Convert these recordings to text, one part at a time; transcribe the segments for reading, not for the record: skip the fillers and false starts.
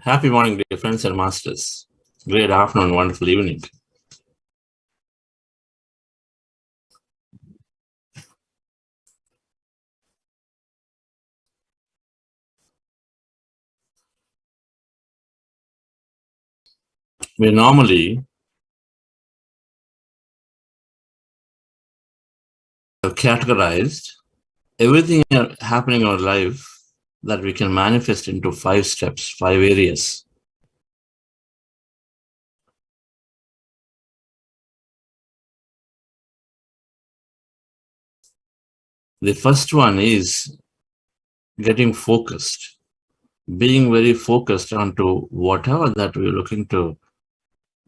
Happy morning, dear friends and masters. Great afternoon, wonderful evening. We normally have categorized everything happening in our life that we can manifest into 5 steps, 5 areas. The first one is getting focused, being very focused onto whatever that we're looking to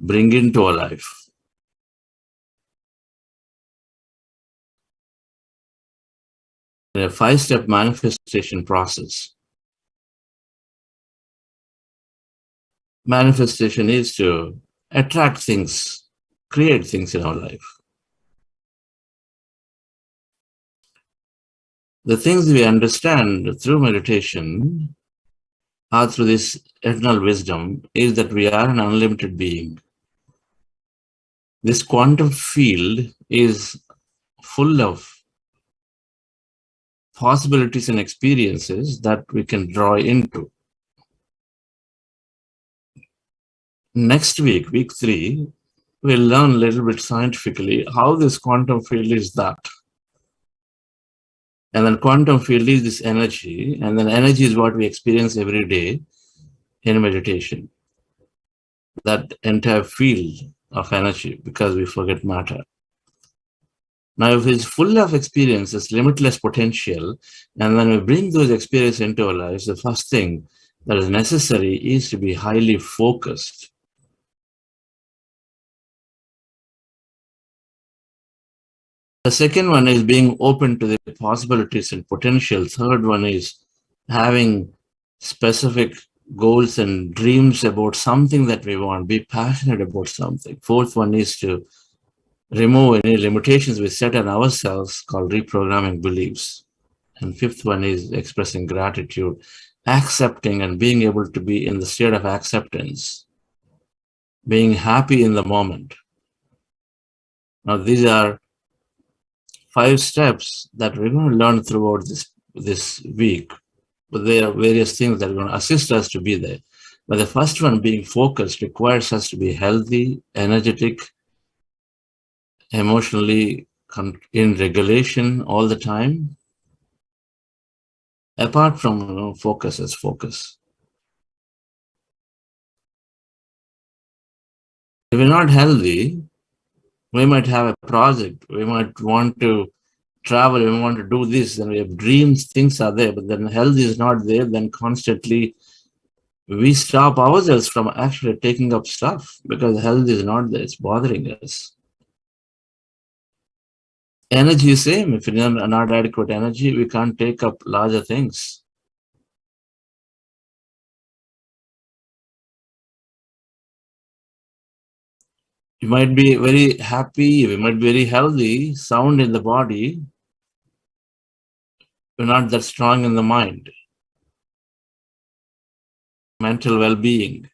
bring into our life. In a 5-step manifestation process, manifestation is to attract things, create things in our life. The things we understand through meditation or through this eternal wisdom is that we are an unlimited being. This quantum field is full of possibilities and experiences that we can draw into. Next week, week 3, we'll learn a little bit scientifically how this quantum field is that. And then quantum field is this energy, and then energy is what we experience every day in meditation. That entire field of energy, because we forget matter. Now, if it's full of experiences, limitless potential, and when we bring those experiences into our lives, the first thing that is necessary is to be highly focused. The second one is being open to the possibilities and potential. Third one is having specific goals and dreams about something that we want, be passionate about something. Fourth one is to remove any limitations we set on ourselves, called reprogramming beliefs. And fifth one is expressing gratitude, accepting and being able to be in the state of acceptance, being happy in the moment. Now, these are 5 steps that we're going to learn throughout this week. But there are various things that are going to assist us to be there. But the first one, being focused, requires us to be healthy, energetic, emotionally in regulation all the time. Apart from focus as focus. If we're not healthy, we might have a project, we might want to travel, we want to do this, and we have dreams, things are there, but then health is not there, then constantly we stop ourselves from actually taking up stuff because health is not there, it's bothering us. Energy is same. If we are not adequate energy, we can't take up larger things. You might be very happy, we might be very healthy, sound in the body, we're not that strong in the mind. Mental well-being.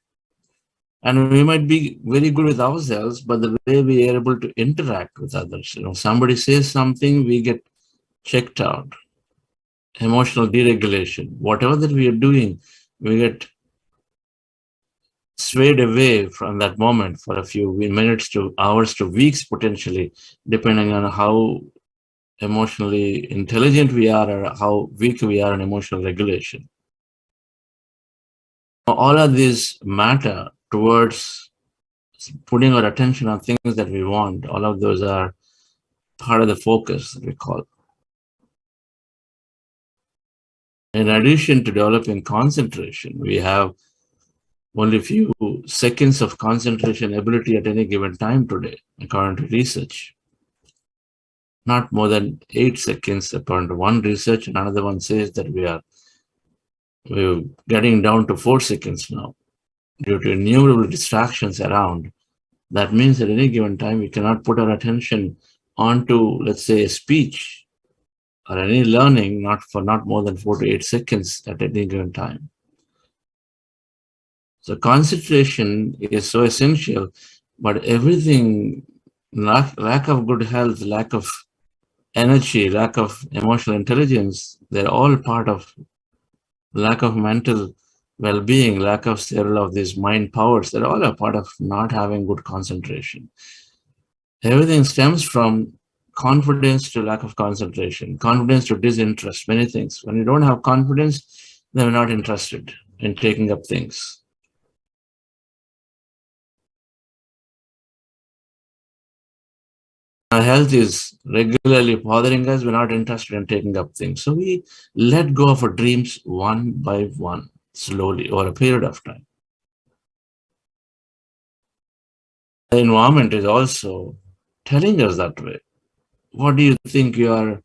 And we might be very good with ourselves, but the way we are able to interact with others, somebody says something, we get checked out. Emotional deregulation. Whatever that we are doing, we get swayed away from that moment for a few minutes to hours to weeks potentially, depending on how emotionally intelligent we are or how weak we are in emotional regulation. All of these matter towards putting our attention on things that we want. All of those are part of the focus that we call. In addition to developing concentration, we have only a few seconds of concentration ability at any given time today, according to research. Not more than 8 seconds, according to one research. Another one says that we're getting down to 4 seconds now due to innumerable distractions around. That means at any given time, we cannot put our attention onto, let's say, a speech or any learning not more than 4 to 8 seconds at any given time. So concentration is so essential, but everything, lack of good health, lack of energy, lack of emotional intelligence, they're all part of lack of mental well-being, lack of several of these mind powers. They're all a part of not having good concentration. Everything stems from confidence to lack of concentration, confidence to disinterest, many things. When you don't have confidence, then you're not interested in taking up things. Our health is regularly bothering us, we're not interested in taking up things. So we let go of our dreams one by one, slowly, over a period of time. The environment is also telling us that way. What do you think? You are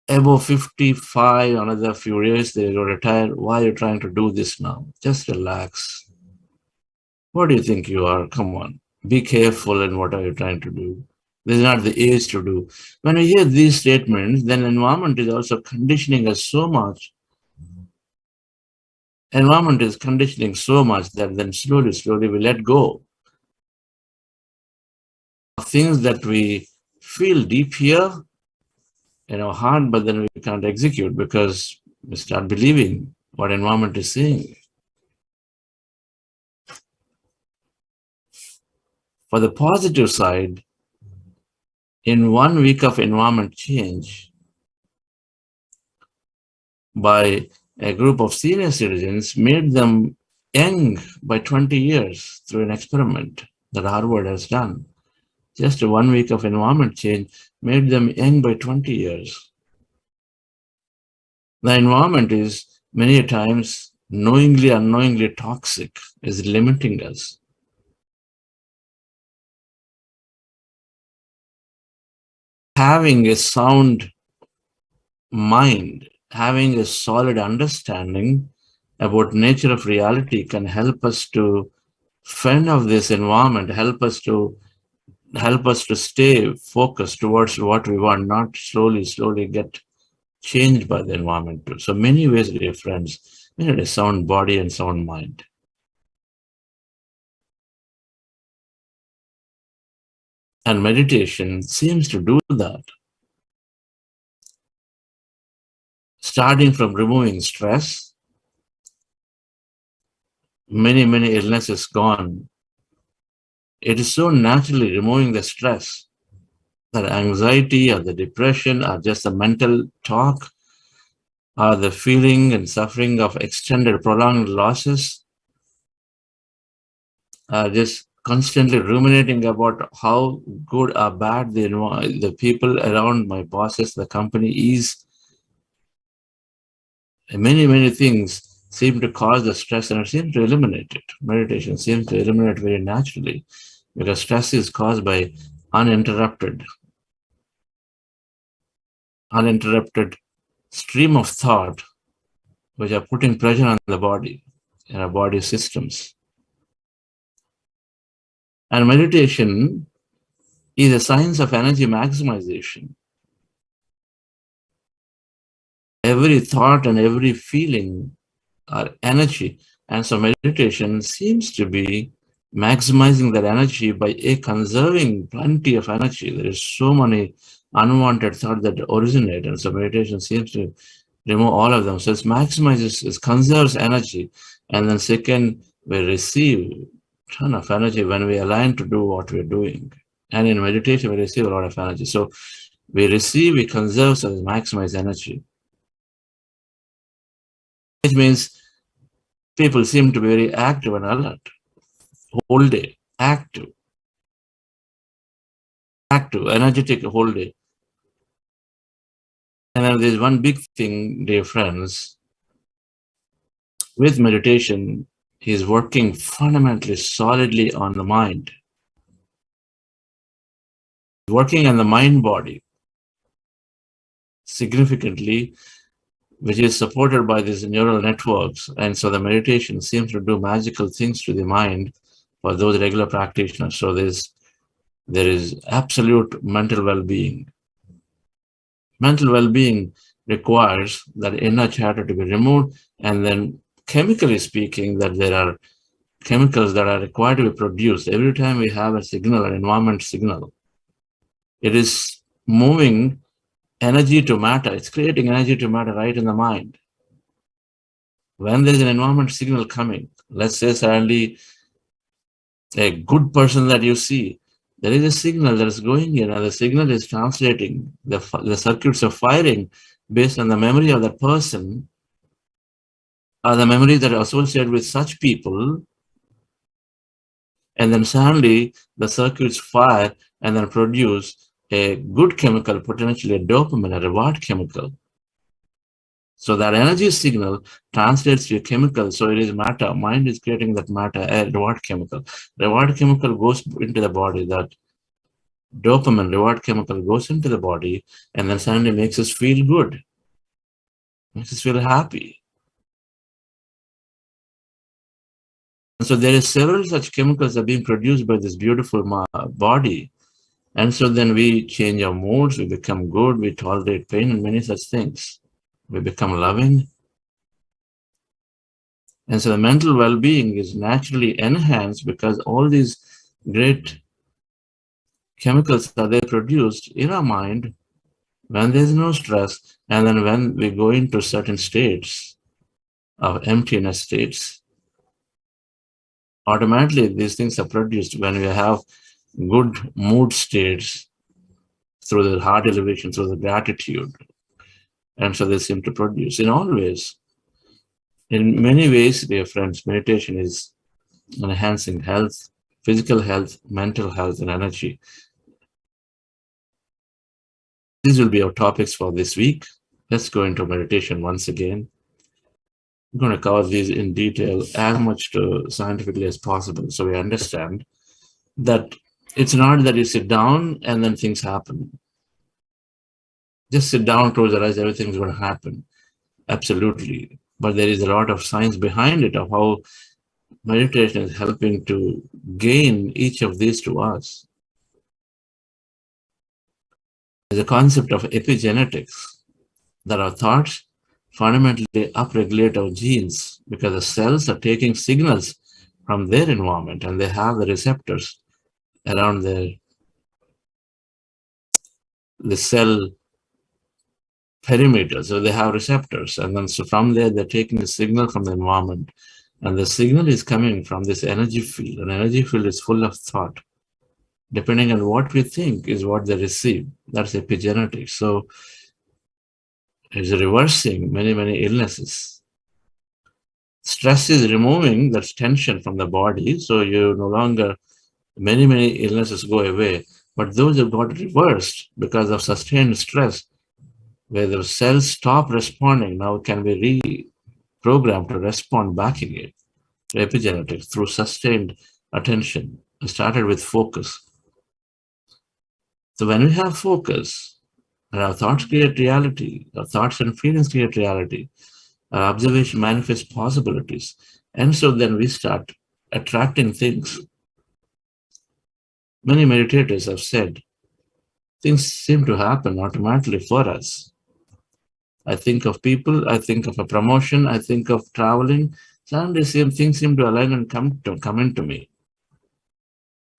above 55, another few years, they will retire. Why are you trying to do this now? Just relax. What do you think you are? Come on. Be careful in what are you trying to do. This is not the age to do. When we hear these statements, then environment is also conditioning us so much. Environment is conditioning so much that then slowly, slowly we let go of things that we feel deep here in our heart, but then we can't execute because we start believing what environment is saying. For the positive side, in 1 week of environment change, by a group of senior citizens, made them young by 20 years through an experiment that Harvard has done. Just 1 week of environment change made them young by 20 years. The environment is many times knowingly, unknowingly toxic, is limiting us. Having a sound mind, having a solid understanding about nature of reality can help us to fend off this environment, help us to stay focused towards what we want, not slowly get changed by the environment too. So many ways, dear friends, we need a sound body and sound mind. And meditation seems to do that. Starting from removing stress, many illnesses gone. It is so naturally removing the stress that anxiety or the depression or just the mental talk or the feeling and suffering of extended prolonged losses, just constantly ruminating about how good or bad the people around my bosses, the company is. Many things seem to cause the stress, and it seems to eliminate it. Meditation seems to eliminate very naturally, because stress is caused by uninterrupted stream of thought, which are putting pressure on the body and our body systems. And meditation is a science of energy maximization. Every thought and every feeling are energy. And so meditation seems to be maximizing that energy by conserving plenty of energy. There is so many unwanted thoughts that originate, and so meditation seems to remove all of them. So it maximizes, it conserves energy. And then second, we receive a ton of energy when we align to do what we're doing. And in meditation, we receive a lot of energy. So we receive, we conserve, so we maximize energy. Which means people seem to be very active and alert, whole day, active, energetic whole day. And then there's one big thing, dear friends, with meditation, he's working fundamentally solidly on the mind. Working on the mind body significantly, which is supported by these neural networks. And so the meditation seems to do magical things to the mind for those regular practitioners. So there is absolute mental well-being. Mental well-being requires that inner chatter to be removed and then chemically speaking, that there are chemicals that are required to be produced. Every time we have a signal, an environment signal, it is moving energy to matter. It's creating energy to matter right in the mind. When there's an environment signal coming, let's say suddenly a good person that you see, there is a signal that is going in, and the signal is translating. The circuits are firing based on the memory of that person, or the memories that are associated with such people. And then suddenly the circuits fire and then produce a good chemical, potentially a dopamine, a reward chemical. So that energy signal translates to a chemical. So it is matter. Mind is creating that matter, a reward chemical. Reward chemical goes into the body. That dopamine, reward chemical, goes into the body and then suddenly makes us feel good, makes us feel happy. And so there is several such chemicals that are being produced by this beautiful body. And so then we change our moods, we become good, we tolerate pain and many such things. We become loving. And so the mental well-being is naturally enhanced because all these great chemicals that they produced in our mind when there's no stress, and then when we go into certain states of emptiness states, automatically these things are produced when we have good mood states through the heart elevation, through the gratitude. And so they seem to produce in all ways. In many ways, dear friends, meditation is enhancing health, physical health, mental health, and energy. These will be our topics for this week. Let's go into meditation once again. I'm going to cover these in detail as much scientifically as possible so we understand that it's not that you sit down and then things happen. Just sit down, close your eyes, everything's going to happen. Absolutely. But there is a lot of science behind it of how meditation is helping to gain each of these to us. There's a concept of epigenetics, that our thoughts fundamentally upregulate our genes because the cells are taking signals from their environment and they have the receptors around the cell perimeter. So they have receptors, and then so from there they're taking the signal from the environment, and the signal is coming from this energy field. An energy field is full of thought. Depending on what we think is what they receive. That's epigenetics. So it's reversing many illnesses. Stress is removing that tension from the body, so you no longer, many illnesses go away, but those have got reversed because of sustained stress, where the cells stop responding, now can be reprogrammed to respond back again to epigenetics through sustained attention. I started with focus. So when we have focus, and our thoughts create reality, our thoughts and feelings create reality, our observation manifests possibilities. And so then we start attracting things. Many meditators have said, things seem to happen automatically for us. I think of people, I think of a promotion, I think of traveling, suddenly things seem to align and come into me.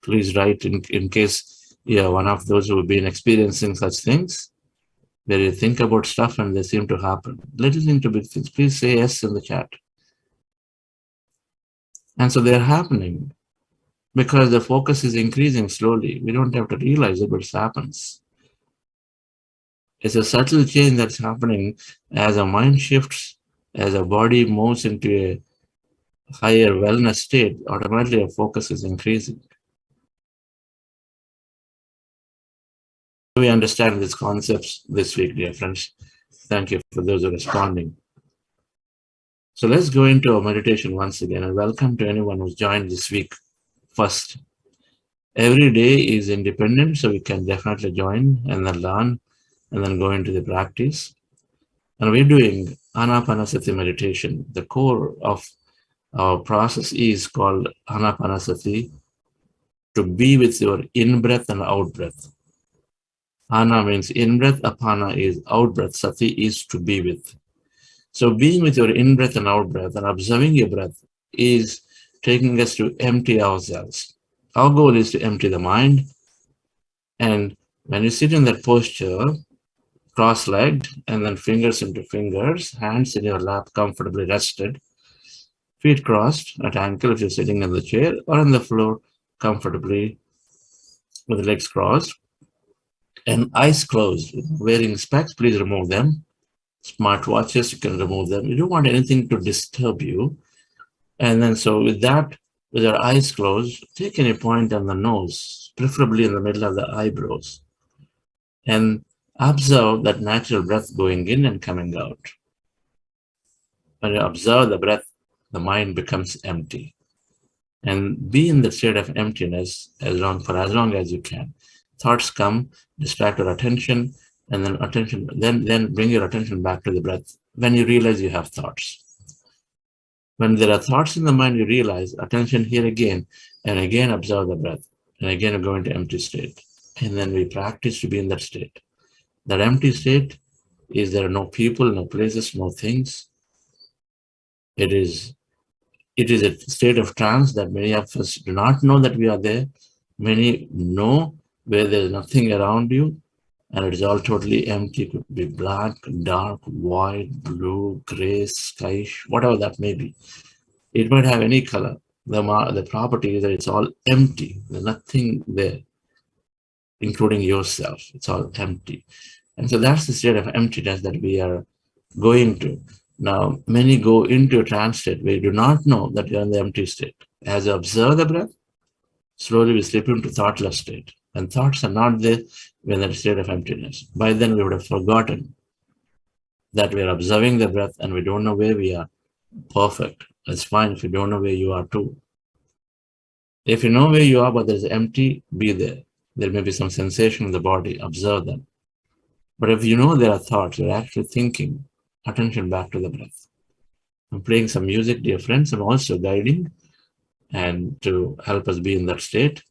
Please write in case you're one of those who have been experiencing such things, where you think about stuff and they seem to happen. Little thing to big things, please say yes in the chat. And so they're happening because the focus is increasing slowly. We don't have to realize it, but it happens. It's a subtle change that's happening as our mind shifts, as our body moves into a higher wellness state, automatically our focus is increasing. We understand these concepts this week, dear friends. Thank you for those who are responding. So let's go into our meditation once again, and welcome to anyone who's joined this week first. Every day is independent, so we can definitely join and then learn and then go into the practice. And we're doing Ana-Pana-Sati meditation. The core of our process is called Ana-Pana-Sati, to be with your in-breath and out-breath. Ana means in-breath, Apana is out-breath, Sati is to be with. So being with your in-breath and out-breath and observing your breath is taking us to empty ourselves. Our goal is to empty the mind. And when you sit in that posture, cross-legged, and then fingers into fingers, hands in your lap comfortably rested, feet crossed at ankle if you're sitting in the chair, or on the floor comfortably with the legs crossed, and eyes closed. Wearing specs, please remove them. Smart watches, you can remove them. You don't want anything to disturb you. And then so with that, with your eyes closed, take any point on the nose, preferably in the middle of the eyebrows, and observe that natural breath going in and coming out. When you observe the breath, the mind becomes empty. And be in the state of emptiness for as long as you can. Thoughts come, distract your attention, and then bring your attention back to the breath when you realize you have thoughts. When there are thoughts in the mind, you realize attention here again, and again observe the breath, and again you go into empty state. And then we practice to be in that state. That empty state is there are no people, no places, no things. It is a state of trance that many of us do not know that we are there. Many know where there is nothing around you, and it is all totally empty. It could be black, dark, white, blue, gray, skyish, whatever that may be. It might have any color. The property is that it's all empty. There's nothing there, including yourself. It's all empty. And so that's the state of emptiness that we are going to. Now, many go into a trance state where you do not know that you're in the empty state. As you observe the breath, slowly we slip into thoughtless state. And thoughts are not there when in a state of emptiness. By then, we would have forgotten that we are observing the breath and we don't know where we are. Perfect. It's fine if you don't know where you are too. If you know where you are, but there's empty, be there. There may be some sensation in the body, observe them. But if you know there are thoughts, you're actually thinking, attention back to the breath. I'm playing some music, dear friends. I'm also guiding and to help us be in that state.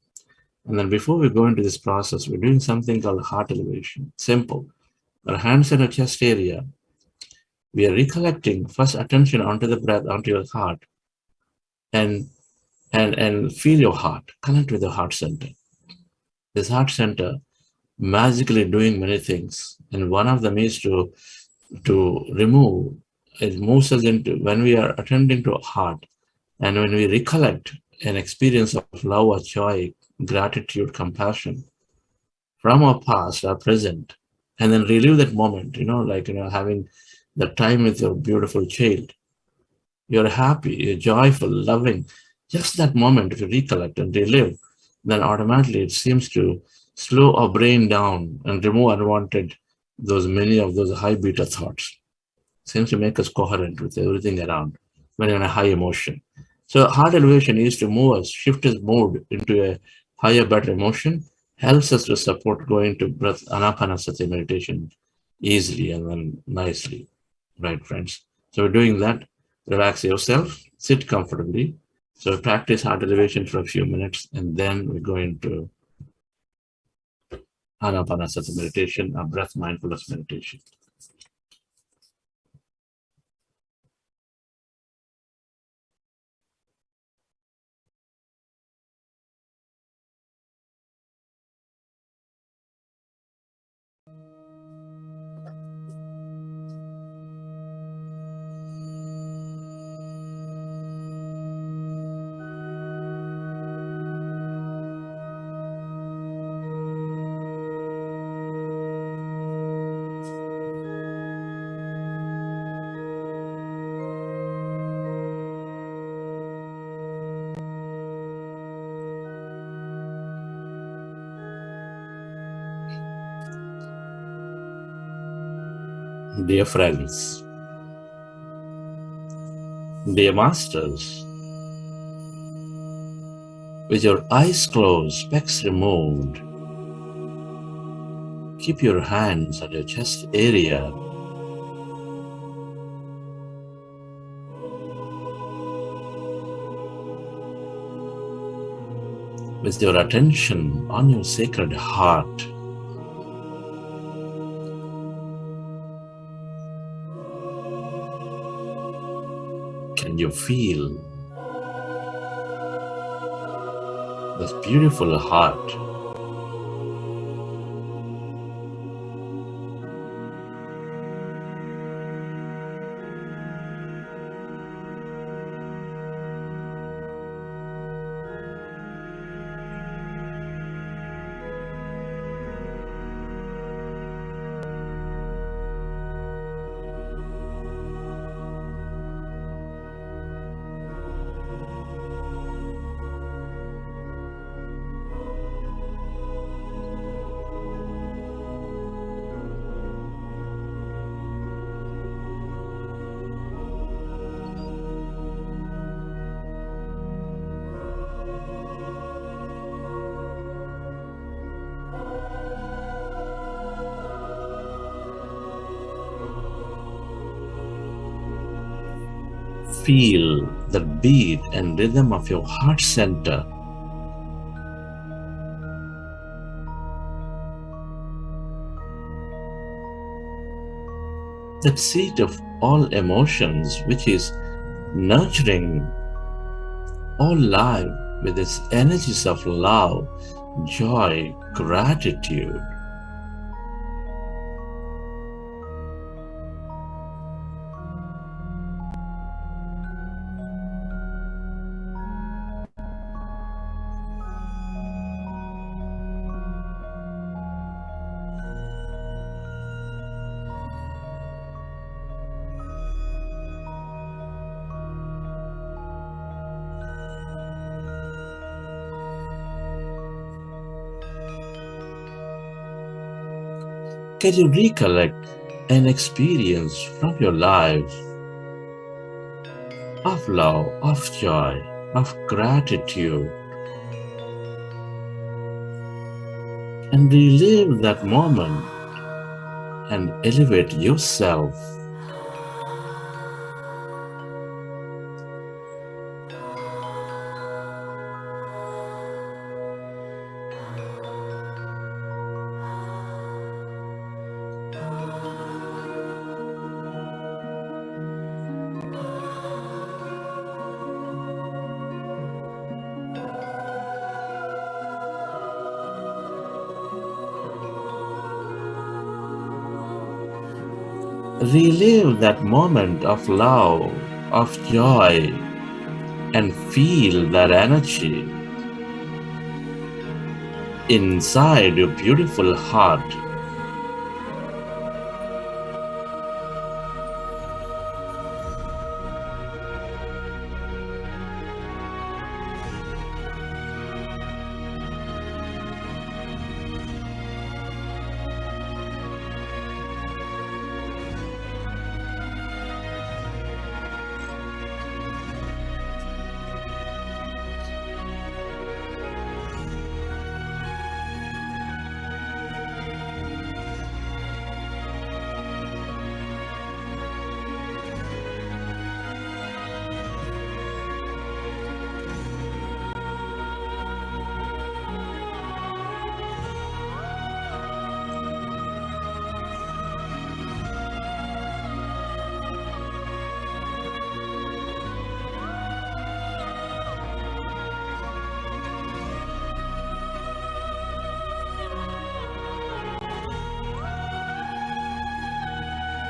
And then before we go into this process, we're doing something called heart elevation. Simple. Our hands in our chest area. We are recollecting first attention onto the breath, onto your heart, and feel your heart. Connect with the heart center. This heart center magically doing many things, and one of them is to remove. It moves us into when we are attending to our heart, and when we recollect an experience of love or joy, gratitude, compassion from our past, our present, and then relive that moment. Having the time with your beautiful child. You're happy, you're joyful, loving. Just that moment, if you recollect and relive, then automatically it seems to slow our brain down and remove unwanted, many of those high beta thoughts. Seems to make us coherent with everything around when you're in a high emotion. So heart elevation is to move us, shift us mode into a higher, better emotion, helps us to support going to breath Ana-Pana-Sati meditation easily and then nicely. Right, friends? So we're doing that. Relax yourself, sit comfortably. So practice heart elevation for a few minutes, and then we go into Ana-Pana-Sati meditation, a breath mindfulness meditation. Dear friends, dear masters, with your eyes closed, specs removed, keep your hands at your chest area. With your attention on your sacred heart. and you feel this beautiful heart. Feel the beat and rhythm of your heart center. That seat of all emotions, which is nurturing all life with its energies of love, joy, gratitude. Can you recollect an experience from your life of love, of joy, of gratitude, and relive that moment and elevate yourself? Relive that moment of love, of joy, and feel that energy inside your beautiful heart.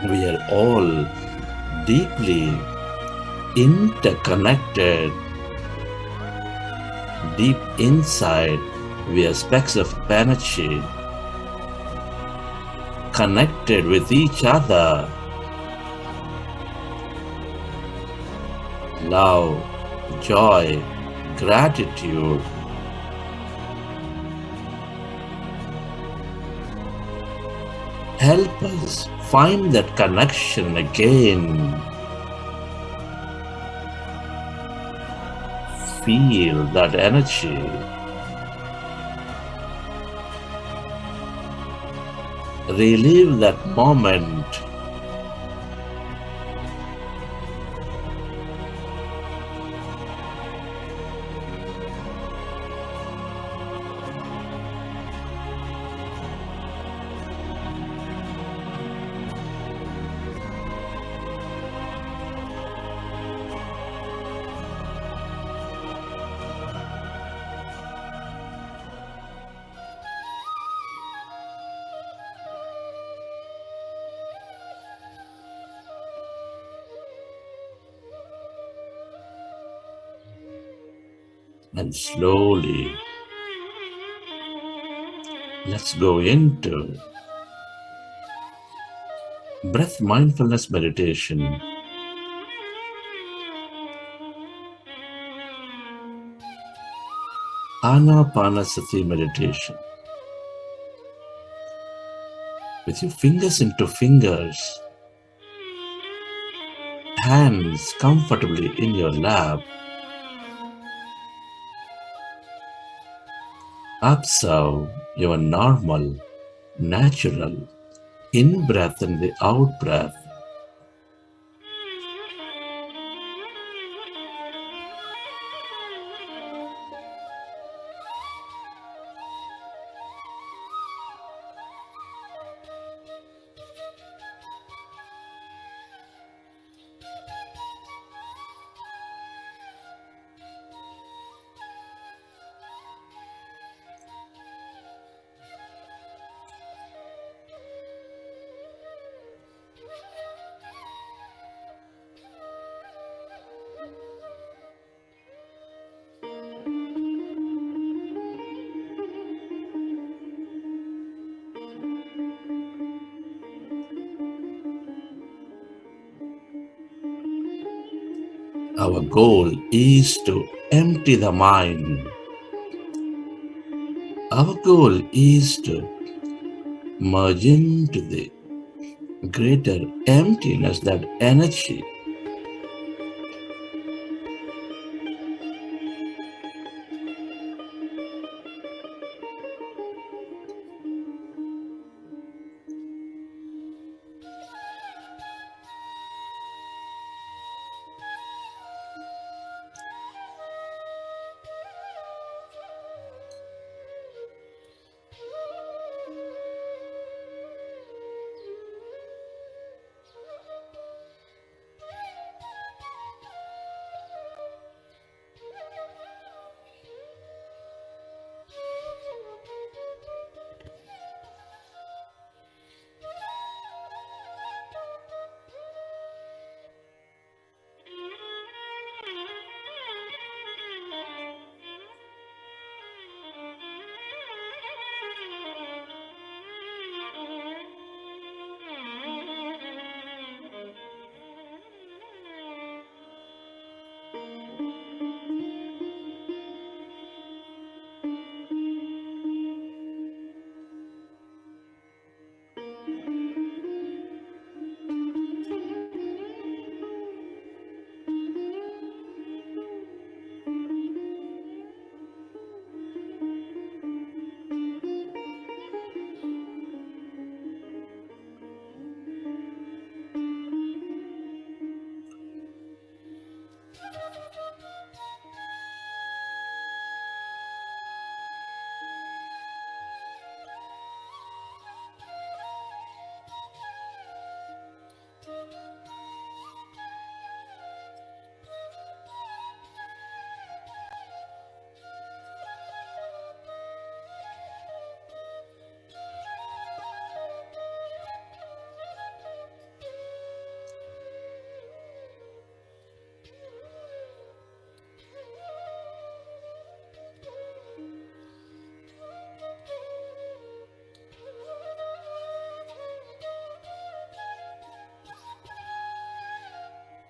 We are all deeply interconnected. Deep inside, we are specks of energy, connected with each other. Love, joy, gratitude. Help us find that connection again. Feel that energy. Relive that moment. And slowly, let's go into breath mindfulness meditation. Ana-Pana-Sati Meditation. With your fingers into fingers, hands comfortably in your lap, observe your normal, natural in-breath and the out-breath. Our goal is to empty the mind. Our goal is to merge into the greater emptiness, that energy.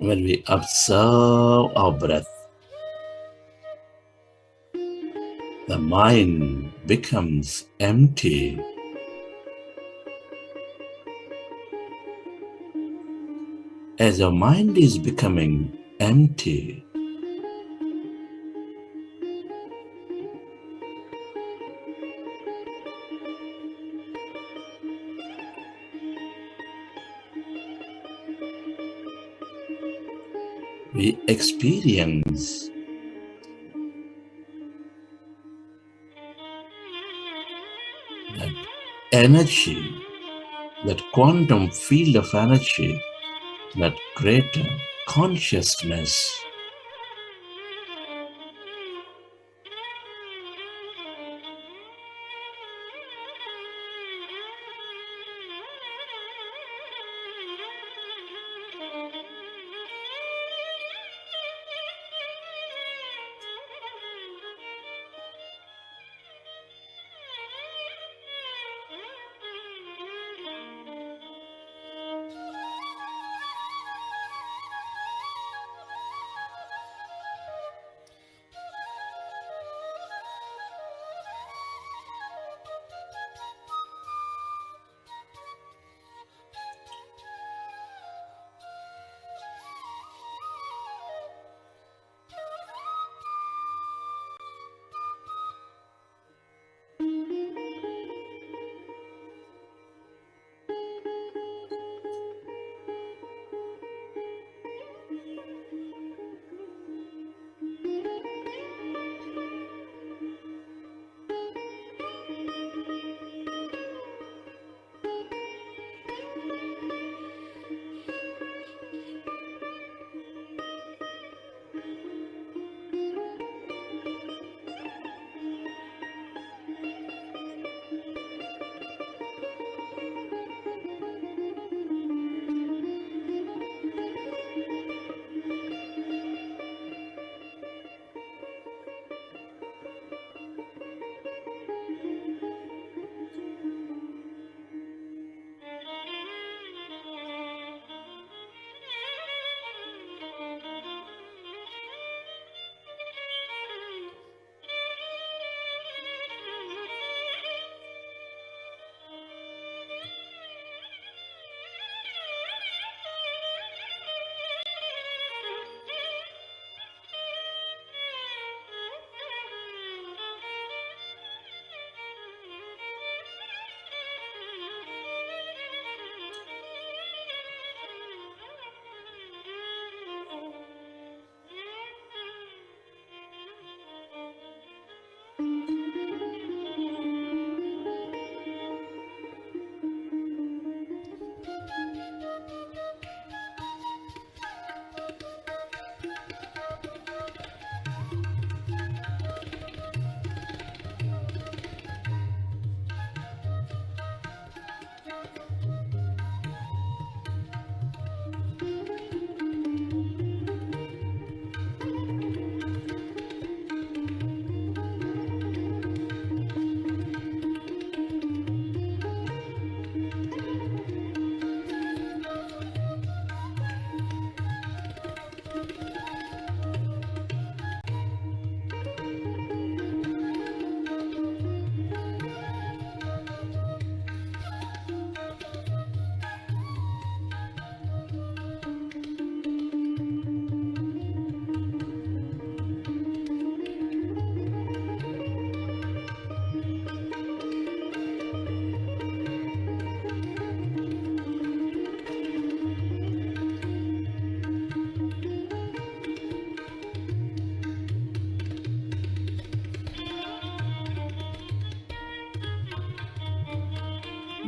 When we observe our breath, the mind becomes empty. As your mind is becoming empty, we experience that energy, that quantum field of energy, that greater consciousness.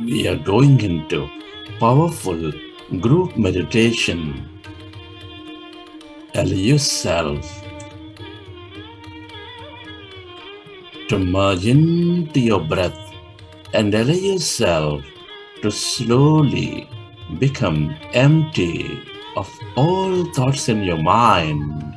we are going into powerful group meditation. Allow yourself to merge into your breath and allow yourself to slowly become empty of all thoughts in your mind.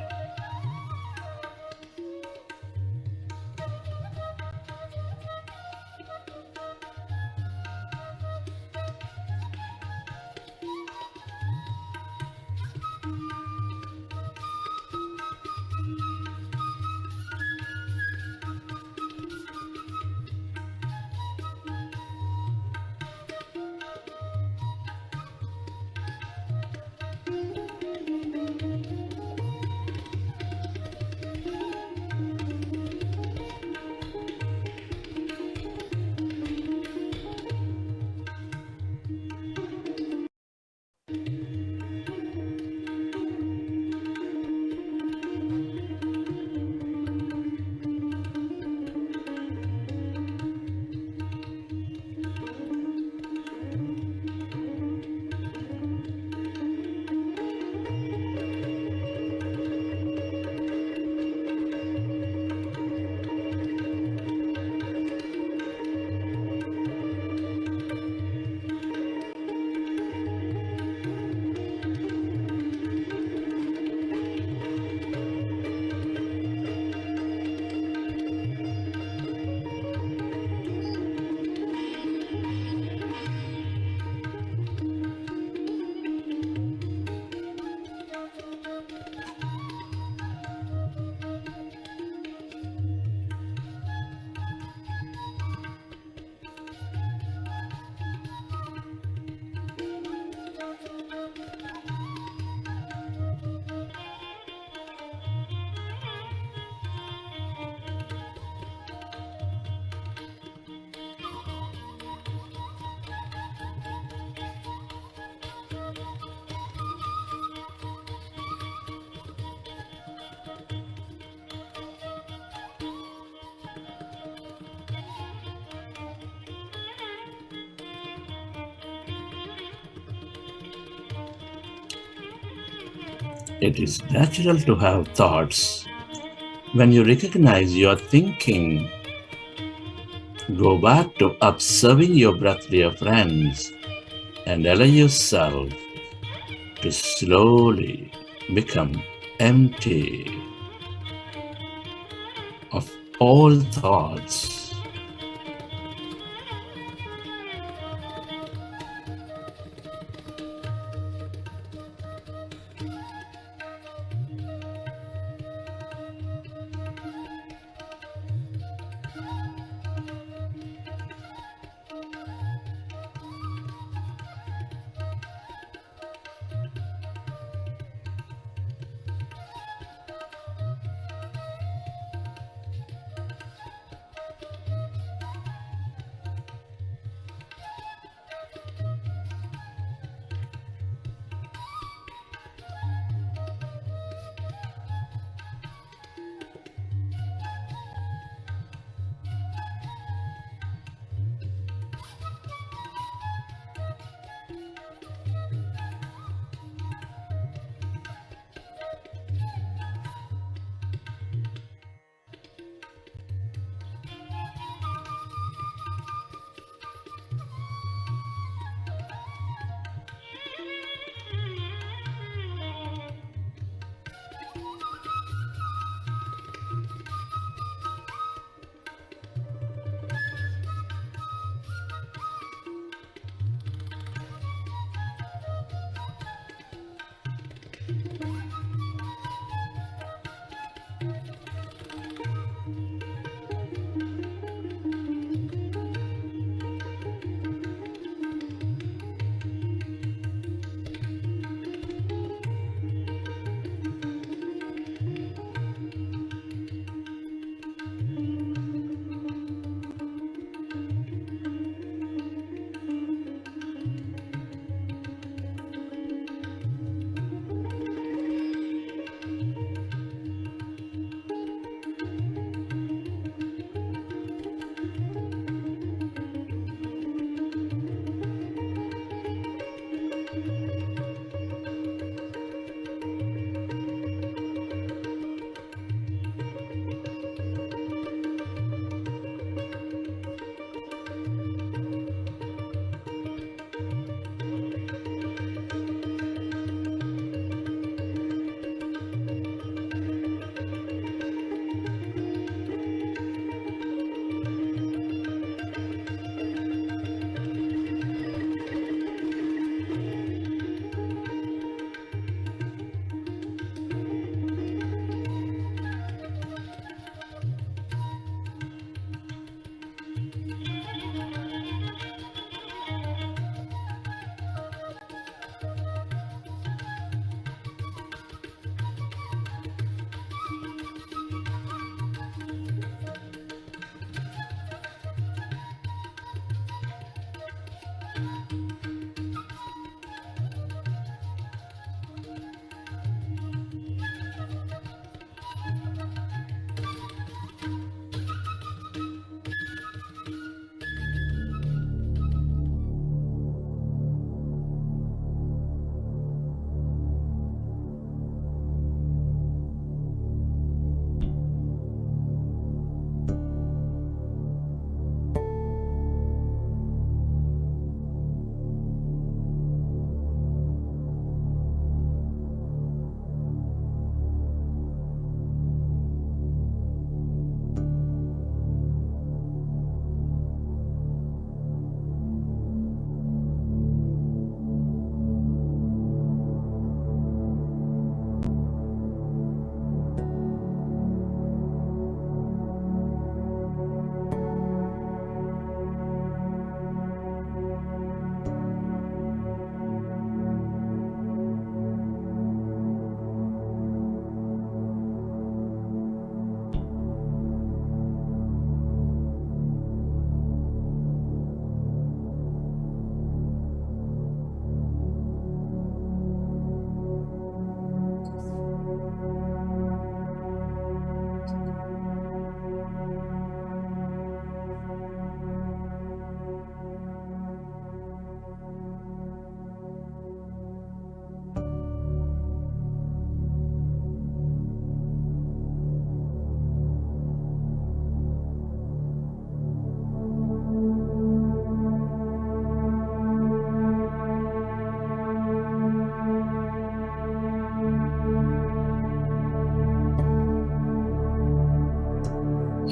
It is natural to have thoughts. When you recognize your thinking, go back to observing your breath, dear friends, and allow yourself to slowly become empty of all thoughts.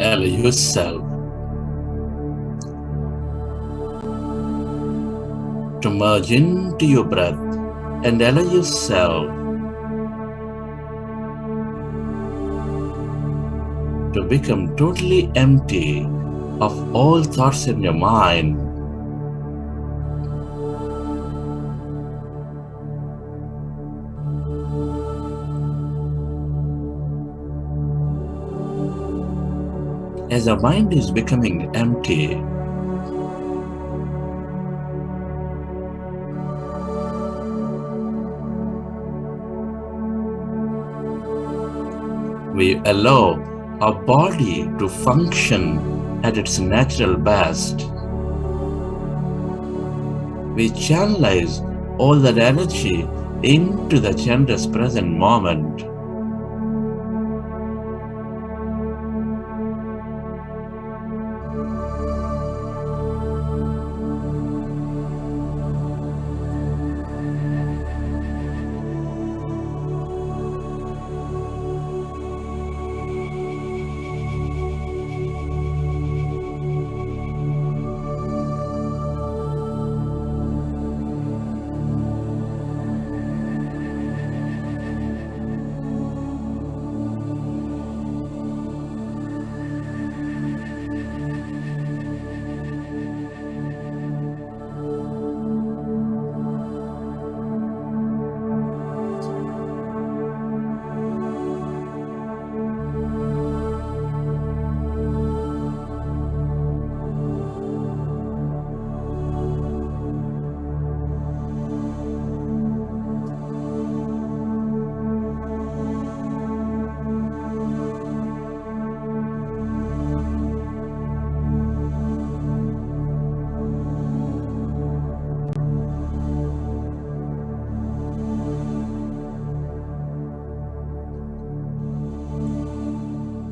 Allow yourself to merge into your breath and allow yourself to become totally empty of all thoughts in your mind. As the mind is becoming empty, we allow our body to function at its natural best. We channelize all that energy into the Chandra's present moment.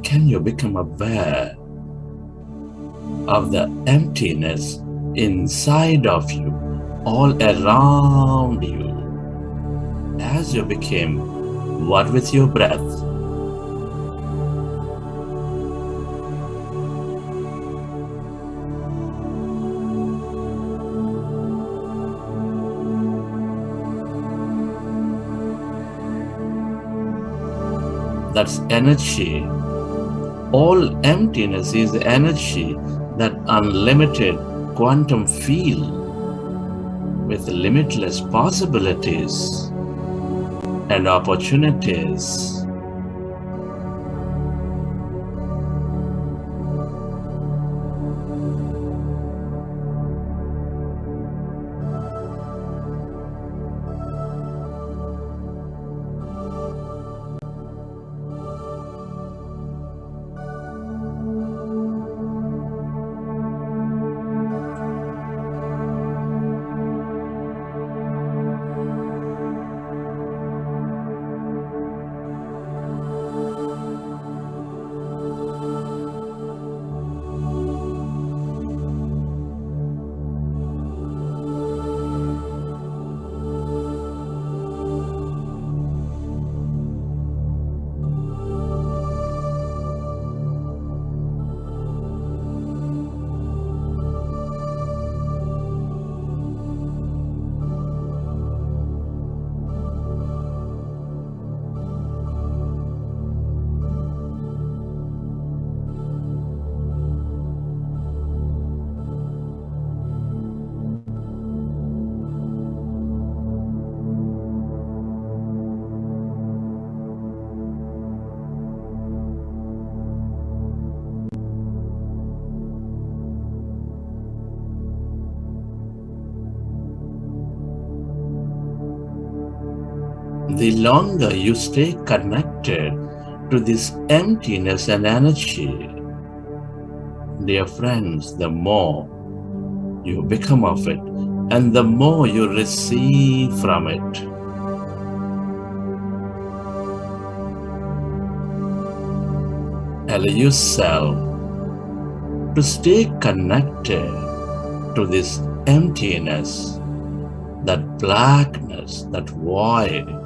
Can you become aware of the emptiness inside of you, all around you, as you became one with your breath? That's energy. All emptiness is energy, that unlimited quantum field with limitless possibilities and opportunities. The longer you stay connected to this emptiness and energy, dear friends, the more you become of it and the more you receive from it. Allow yourself to stay connected to this emptiness, that blackness, that void.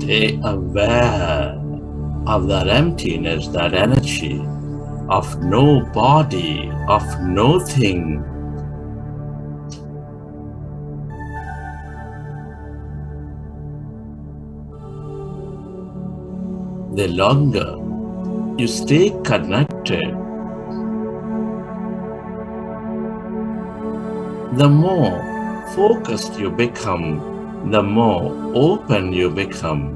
Stay aware of that emptiness, that energy of no body, of no thing. The longer you stay connected, the more focused you become, the more open you become.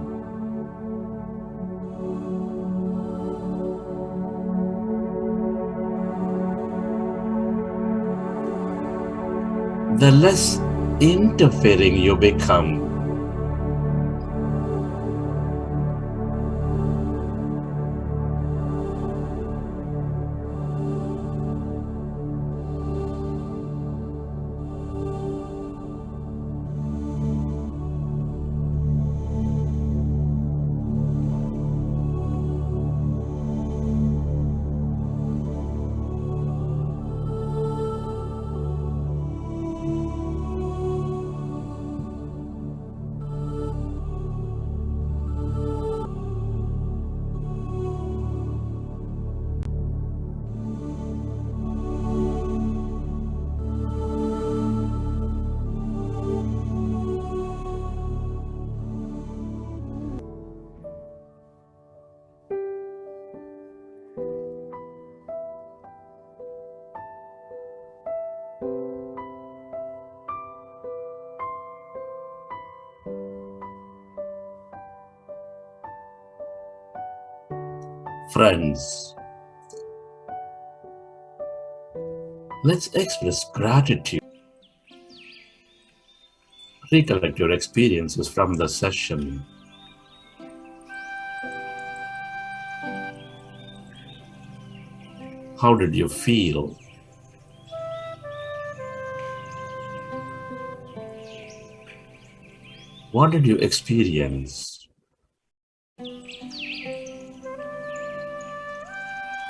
The less interfering you become. Friends, let's express gratitude. Recollect your experiences from the session. How did you feel? What did you experience?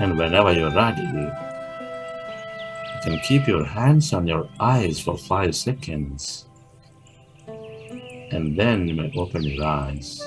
And whenever you're ready, you can keep your hands on your eyes for 5 seconds. And then you may open your eyes.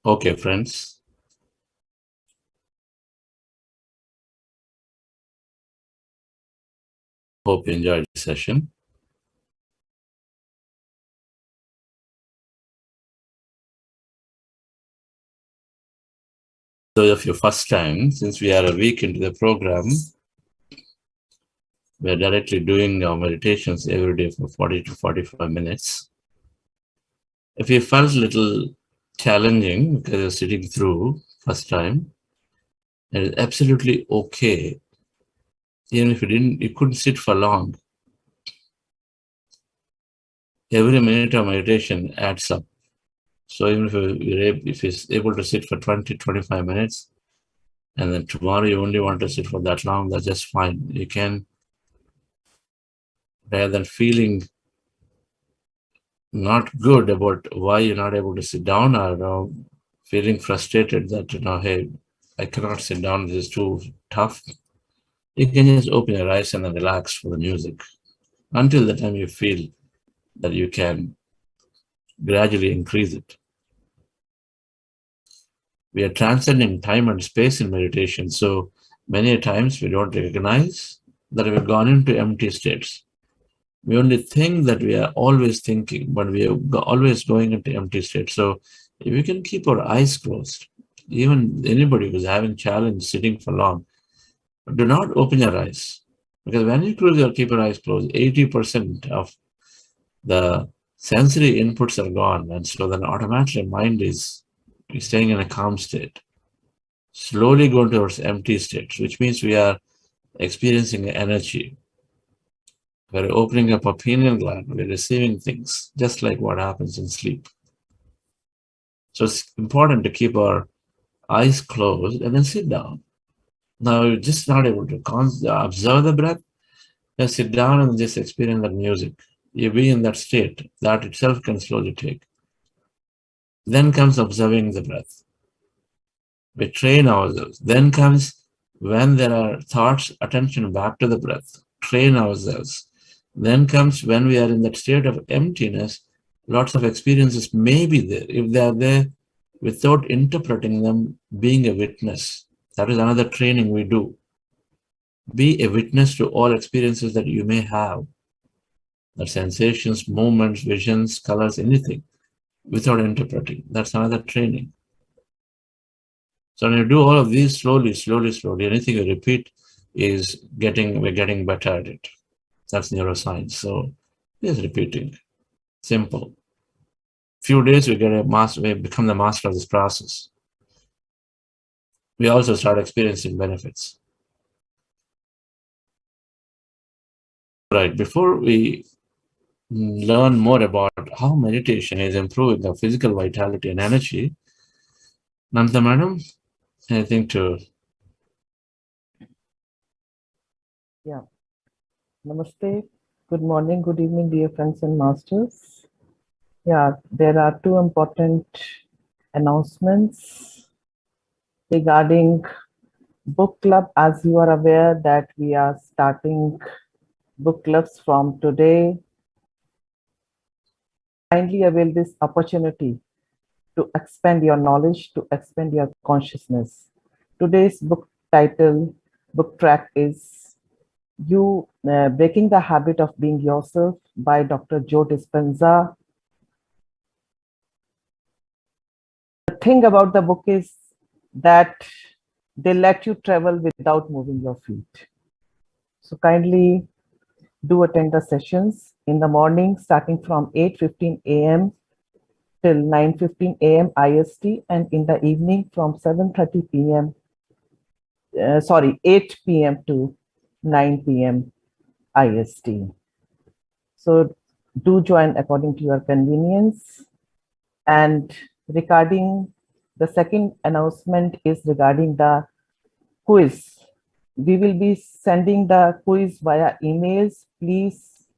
Okay, friends. Hope you enjoyed the session. Those of you first time, since we are a week into the program, we're directly doing our meditations every day for 40 to 45 minutes. If you felt a little challenging because you're sitting through first time, it is absolutely okay. Even if you couldn't sit for long. Every minute of meditation adds up. So even if you're able to sit for 20, 25 minutes, and then tomorrow you only want to sit for that long, that's just fine. You can, rather than feeling not good about why you're not able to sit down, or feeling frustrated that, hey, I cannot sit down, this is too tough. You can just open your eyes and then relax for the music until the time you feel that you can gradually increase it. We are transcending time and space in meditation, so many times we don't recognize that we've gone into empty states. We only think that we are always thinking, but we are always going into empty states. So if we can keep our eyes closed, even anybody who's having challenge sitting for long, do not open your eyes. Because when you keep your eyes closed, 80% of the sensory inputs are gone, and so then automatically mind is staying in a calm state, slowly going towards empty states, which means we are experiencing energy. We're opening up our pineal gland, we're receiving things, just like what happens in sleep. So it's important to keep our eyes closed and then sit down. Now you're just not able to observe the breath, then sit down and just experience that music. You be in that state, that itself can slowly take. Then comes observing the breath. We train ourselves. Then comes when there are thoughts, attention back to the breath. Train ourselves. Then comes when we are in that state of emptiness, lots of experiences may be there. If they are there, without interpreting them, being a witness. That is another training we do. Be a witness to all experiences that you may have. The sensations, movements, visions, colors, anything, without interpreting. That's another training. So when you do all of these slowly, anything you repeat is we're getting better at it. That's neuroscience. So just repeating. Simple. Few days we become the master of this process. We also start experiencing benefits. Right, before we learn more about how meditation is improving the physical vitality and energy, Namita Madam, anything to? Yeah. Namaste. Good morning, good evening, dear friends and masters. Yeah, there are two important announcements regarding book club. As you are aware that we are starting book clubs from today. Kindly avail this opportunity to expand your knowledge, to expand your consciousness. Today's book track is Breaking the Habit of Being Yourself by Dr. Joe Dispenza. The thing about the book is that they let you travel without moving your feet. So kindly do attend the sessions in the morning, starting from 8:15 a.m. till 9:15 a.m. IST, and in the evening from 7:30 p.m. 8 p.m. to 9 p.m. IST. So do join according to your convenience. And regarding the second announcement is regarding the quiz. We will be sending the quiz via emails. Please,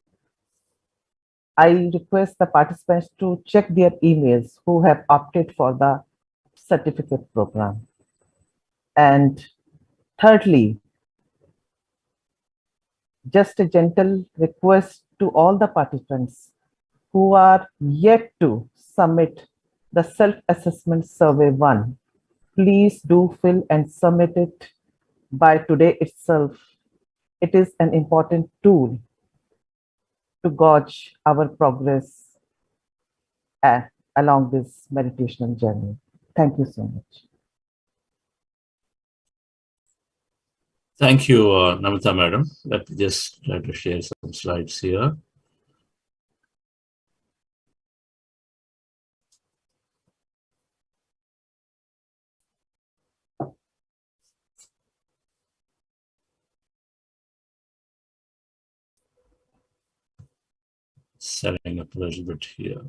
I request the participants to check their emails who have opted for the certificate program. And thirdly, just a gentle request to all the participants who are yet to submit the self-assessment survey 1. Please do fill and submit it by today itself. It is an important tool to gauge our progress along this meditational journey. Thank you so much. Thank you, Namita Madam. Let me just try to share some slides here. Setting up a little bit here.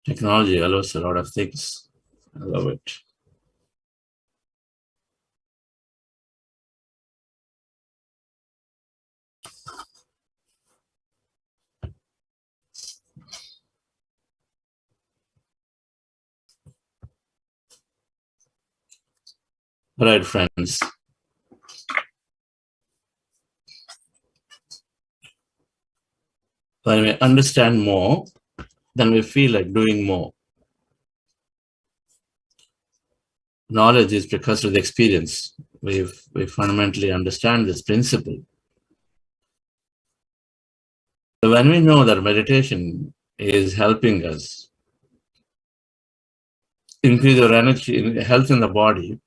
Technology allows a lot of things. I love it. All right, friends. When we understand more, then we feel like doing more. Knowledge is because of the experience. We fundamentally understand this principle. So when we know that meditation is helping us increase our energy, health in the body,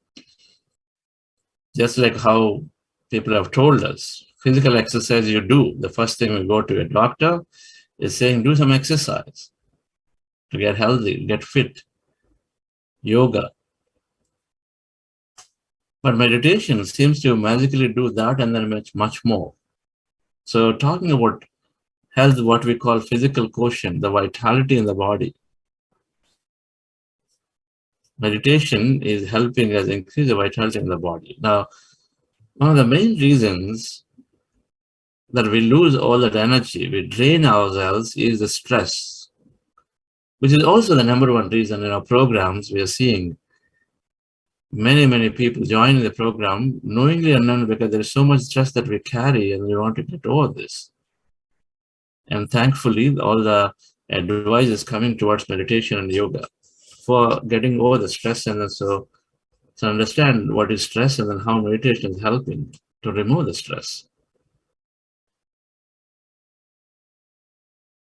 just like how people have told us, physical exercise you do, the first thing we go to a doctor, is saying do some exercise to get healthy, get fit, yoga. But meditation seems to magically do that and then much more. So talking about health, what we call physical quotient, the vitality in the body. Meditation is helping us increase the vitality in the body. Now, one of the main reasons that we lose all that energy, we drain ourselves, is the stress, which is also the number one reason in our programs we are seeing many people joining the program knowingly or unknowingly because there is so much stress that we carry and we want to get over this. And thankfully, all the advice is coming towards meditation and yoga for getting over the stress, and also to understand what is stress and then how meditation is helping to remove the stress.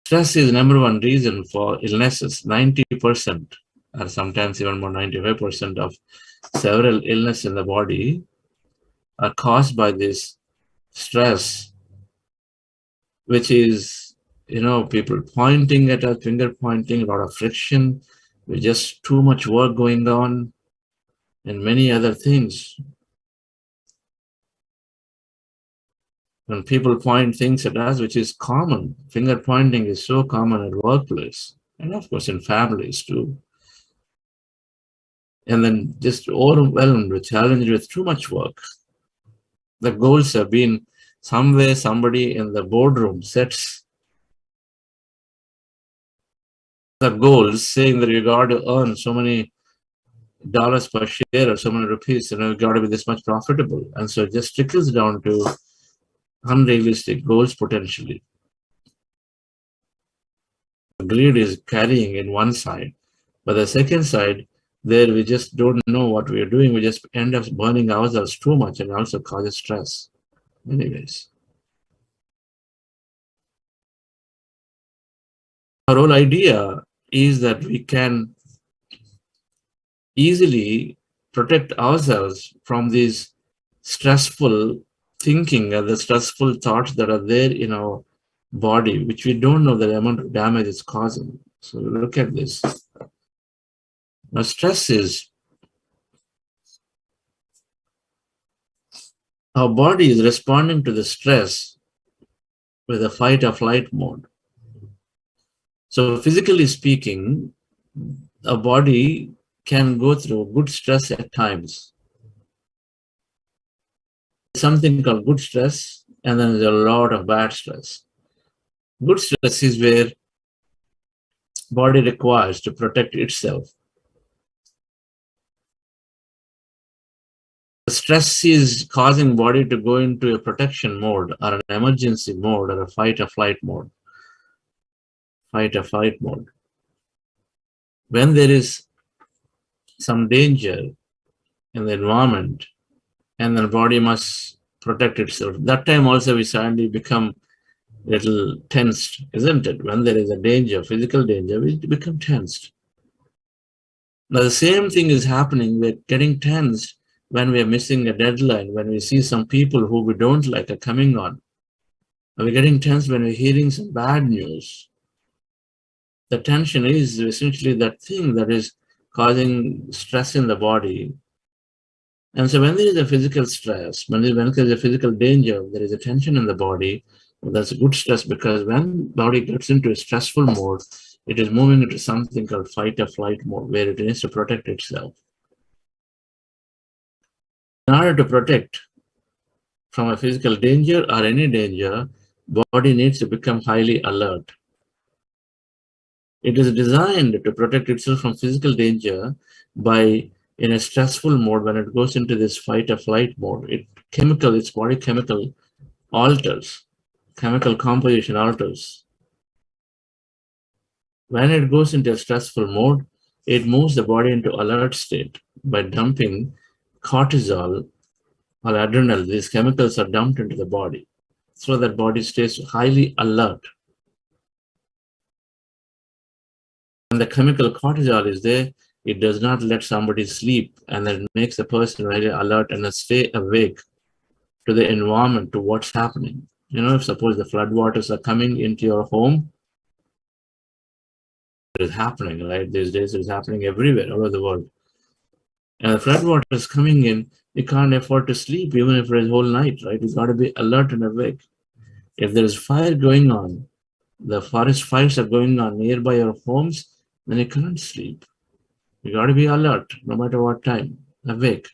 Stress is the number one reason for illnesses. 90%, or sometimes even more, 95% of several illnesses in the body are caused by this stress, which is, people pointing at us, finger pointing, a lot of friction, with just too much work going on, and many other things. When people point things at us, which is common, finger pointing is so common at workplace, and of course in families too. And then just overwhelmed with challenged with too much work. The goals have been somewhere somebody in the boardroom sets the goals saying that you got to earn so many dollars per share or so many rupees, you got to be this much profitable. And so it just trickles down to unrealistic goals potentially. Greed is carrying in one side, but the second side, there we just don't know what we are doing. We just end up burning ourselves too much and also causes stress. Anyways, our whole idea is that we can easily protect ourselves from these stressful thinking and the stressful thoughts that are there in our body, which we don't know the amount of damage it's causing. So look at this. Now, stress is, our body is responding to the stress with a fight or flight mode. So physically speaking, our body can go through good stress at times. Something called good stress, and then there's a lot of bad stress. Good stress is where body requires to protect itself. The stress is causing body to go into a protection mode or an emergency mode or a fight or flight mode. Fight or flight mode. When there is some danger in the environment and the body must protect itself, that time also we suddenly become a little tensed, isn't it? When there is a danger, physical danger, we become tensed. Now the same thing is happening. We're getting tensed when we are missing a deadline, when we see some people who we don't like are coming on. We're getting tense when we're hearing some bad news. The tension is essentially that thing that is causing stress in the body. And so when there is a physical stress, when there is a physical danger, there is a tension in the body. That's a good stress, because when body gets into a stressful mode, it is moving into something called fight or flight mode, where it needs to protect itself. In order to protect from a physical danger or any danger, body needs to become highly alert. It is designed to protect itself from physical danger by, in a stressful mode, when it goes into this fight or flight mode, its body chemical alters, chemical composition alters. When it goes into a stressful mode, it moves the body into alert state by dumping cortisol or adrenaline. These chemicals are dumped into the body so that body stays highly alert. When the chemical cortisol is there, it does not let somebody sleep, and it makes the person very alert and stay awake to the environment, to what's happening. If suppose the floodwaters are coming into your home, is happening, right? These days it's happening everywhere, all over the world. And the flood water is coming in, you can't afford to sleep even if it's whole night, right? You've got to be alert and awake. If there is fire going on, the forest fires are going on nearby your homes, then you can't sleep. You got to be alert no matter what time, awake.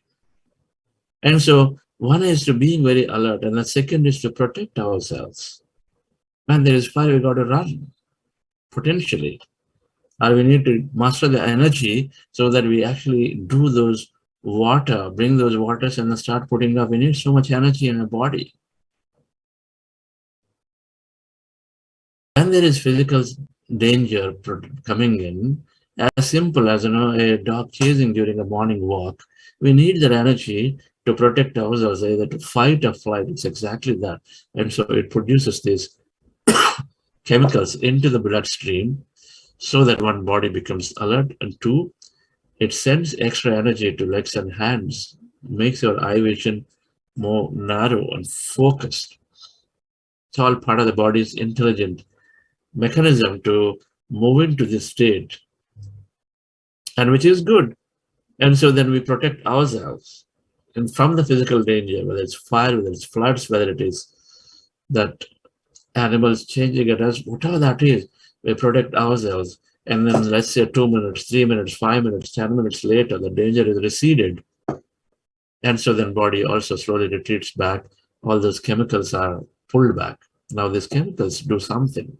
And so one is to being very alert, and the second is to protect ourselves. When there is fire, we got to run, potentially. Or we need to master the energy so that we actually do those water, bring those waters and then start putting up. We need so much energy in our body. When there is physical danger coming in, as simple as a dog chasing during a morning walk, we need that energy to protect ourselves, either to fight or flight. It's exactly that. And so it produces these chemicals into the bloodstream so that one body becomes alert, and two, it sends extra energy to legs and hands, makes your eye vision more narrow and focused. It's all part of the body's intelligent mechanism to move into this state, and which is good. And so then we protect ourselves and from the physical danger, whether it's fire, whether it's floods, whether it is that animals changing at us, whatever that is, we protect ourselves. And then let's say 2 minutes, 3 minutes, 5 minutes, 10 minutes later, the danger is receded. And so then body also slowly retreats back. All those chemicals are pulled back. Now these chemicals do something.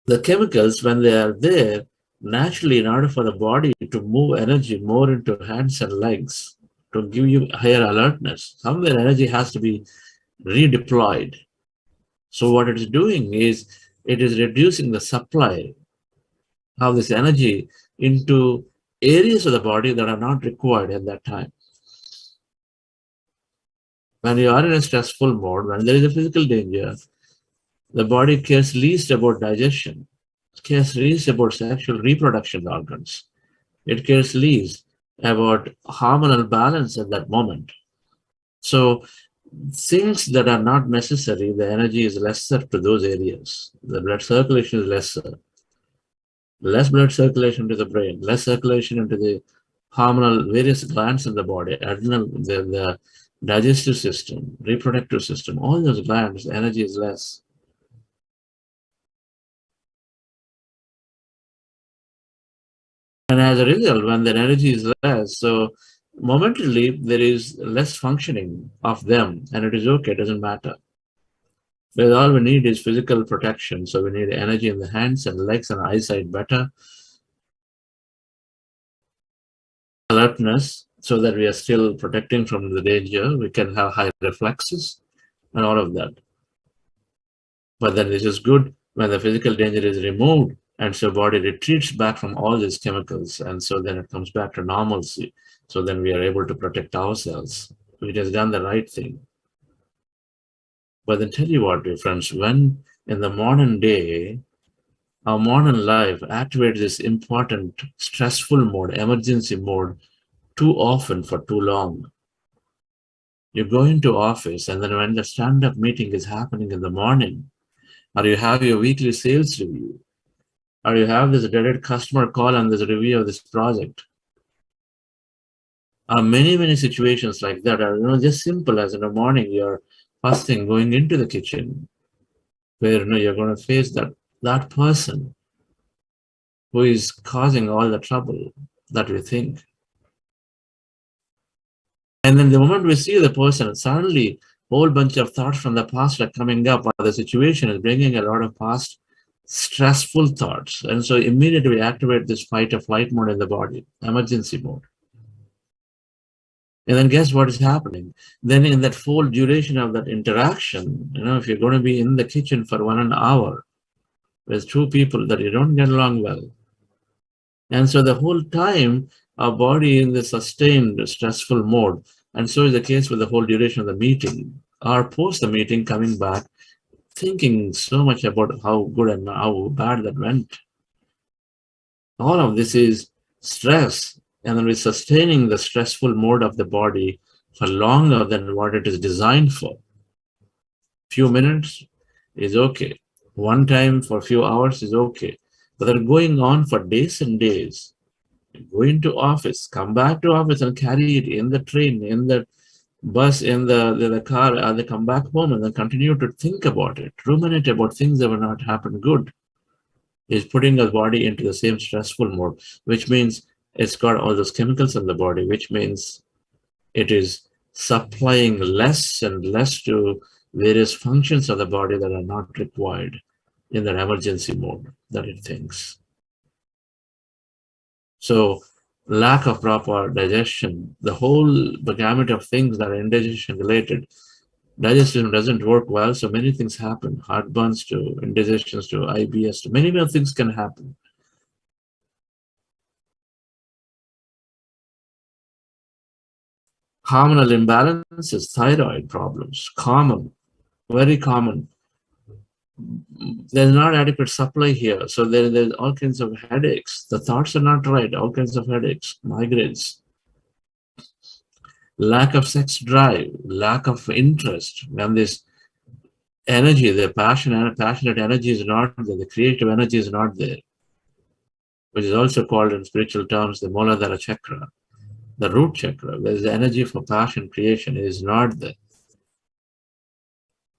The chemicals, when they are there, naturally, in order for the body to move energy more into hands and legs, to give you higher alertness, somewhere energy has to be redeployed. So what it is doing is, it is reducing the supply of this energy into areas of the body that are not required at that time. When you are in a stressful mode, when there is a physical danger, the body cares least about digestion, cares least about sexual reproduction organs. It cares least about hormonal balance at that moment. So things that are not necessary, the energy is lesser to those areas. The blood circulation is lesser. Less blood circulation to the brain, less circulation into the hormonal various glands in the body, adrenal, the digestive system, reproductive system, all those glands, the energy is less. And as a result, when the energy is less, so momentarily there is less functioning of them, and it is okay, it doesn't matter. But all we need is physical protection. So we need energy in the hands and legs and eyesight better. Alertness, so that we are still protecting from the danger. We can have high reflexes and all of that. But then this is good when the physical danger is removed, and so body retreats back from all these chemicals, and so then it comes back to normalcy. So then we are able to protect ourselves. We just done the right thing. But then tell you what, dear friends, when in the modern day, our modern life activates this important stressful mode, emergency mode, too often for too long. You go into office, and then when the stand-up meeting is happening in the morning, or you have your weekly sales review, or you have this dreaded customer call and this review of this project, many situations like that are just simple as in the morning you're first thing going into the kitchen, where you're going to face that person who is causing all the trouble that we think. And then the moment we see the person, suddenly a whole bunch of thoughts from the past are coming up, or the situation is bringing a lot of past stressful thoughts. And so immediately we activate this fight or flight mode in the body, emergency mode. And then guess what is happening? Then in that full duration of that interaction, if you're going to be in the kitchen for 1 hour with two people that you don't get along well. And so the whole time, our body in the sustained stressful mode. And so is the case with the whole duration of the meeting, or post the meeting coming back, thinking so much about how good and how bad that went. All of this is stress. And then we're sustaining the stressful mode of the body for longer than what it is designed for. Few minutes is okay. One time for a few hours is okay, but they're going on for days and days. Go into office, come back to office and carry it in the train, in the bus, in the car, they come back home and then continue to think about it, ruminate about things that will not happen good. Is putting the body into the same stressful mode, which means it's got all those chemicals in the body, which means it is supplying less and less to various functions of the body that are not required in that emergency mode that it thinks. So lack of proper digestion, the whole gamut of things that are indigestion related, digestion doesn't work well, so many things happen. Heartburns to indigestions to IBS to many more things can happen. Hormonal imbalances, thyroid problems, common, very common. There's not adequate supply here, so there's all kinds of headaches. The thoughts are not right, all kinds of headaches, migraines. Lack of sex drive, lack of interest, when this energy, the passionate energy is not there, the creative energy is not there, which is also called in spiritual terms the Muladhara chakra, the root chakra. There's the energy for passion creation is not there.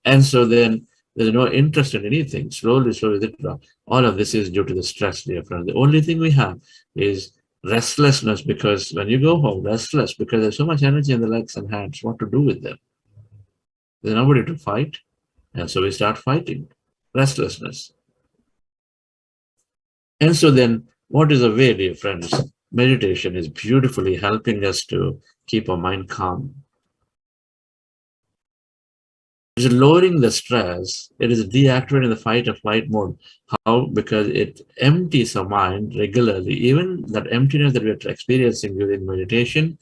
And so then there's no interest in anything. Slowly, all of this is due to the stress, dear friend. The only thing we have is restlessness, because when you go home, restless, because there's so much energy in the legs and hands, what to do with them? There's nobody to fight. And so we start fighting. Restlessness. And so then, what is the way, dear friends? Meditation is beautifully helping us to keep our mind calm. It is lowering the stress. It is deactivating the fight or flight mode. How? Because it empties our mind regularly. Even that emptiness that we are experiencing during meditation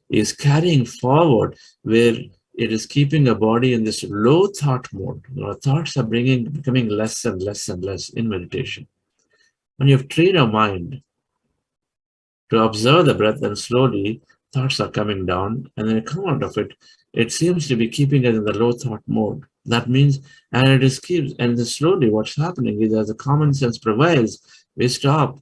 is carrying forward, where it is keeping the body in this low thought mode. Our thoughts are becoming less and less and less in meditation. When you've trained our mind to observe the breath, and slowly thoughts are coming down, and then you come out of it, it seems to be keeping us in the low thought mode. That means, and it is keeps, and then slowly what's happening is as the common sense prevails, we stop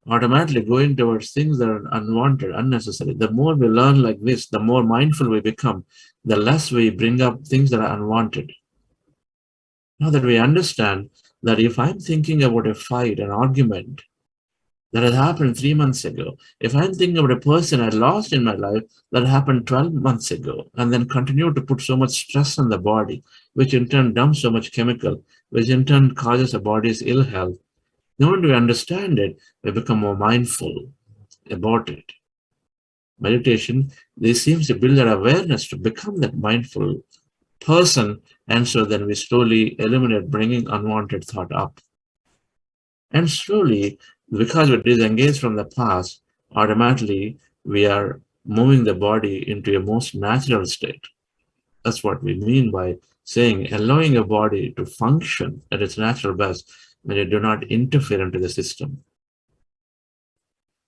automatically going towards things that are unwanted, unnecessary. The more we learn like this, the more mindful we become, the less we bring up things that are unwanted. Now that we understand that if I'm thinking about a fight, an argument that had happened 3 months ago, if I'm thinking about a person I lost in my life that happened 12 months ago, and then continue to put so much stress on the body, which in turn dumps so much chemical, which in turn causes the body's ill health, the moment we understand it, we become more mindful about it. Meditation, this seems to build our awareness to become that mindful person, and so then we slowly eliminate bringing unwanted thought up. And slowly, because we disengage from the past, automatically we are moving the body into a most natural state. That's what we mean by saying allowing your body to function at its natural best when you do not interfere into the system.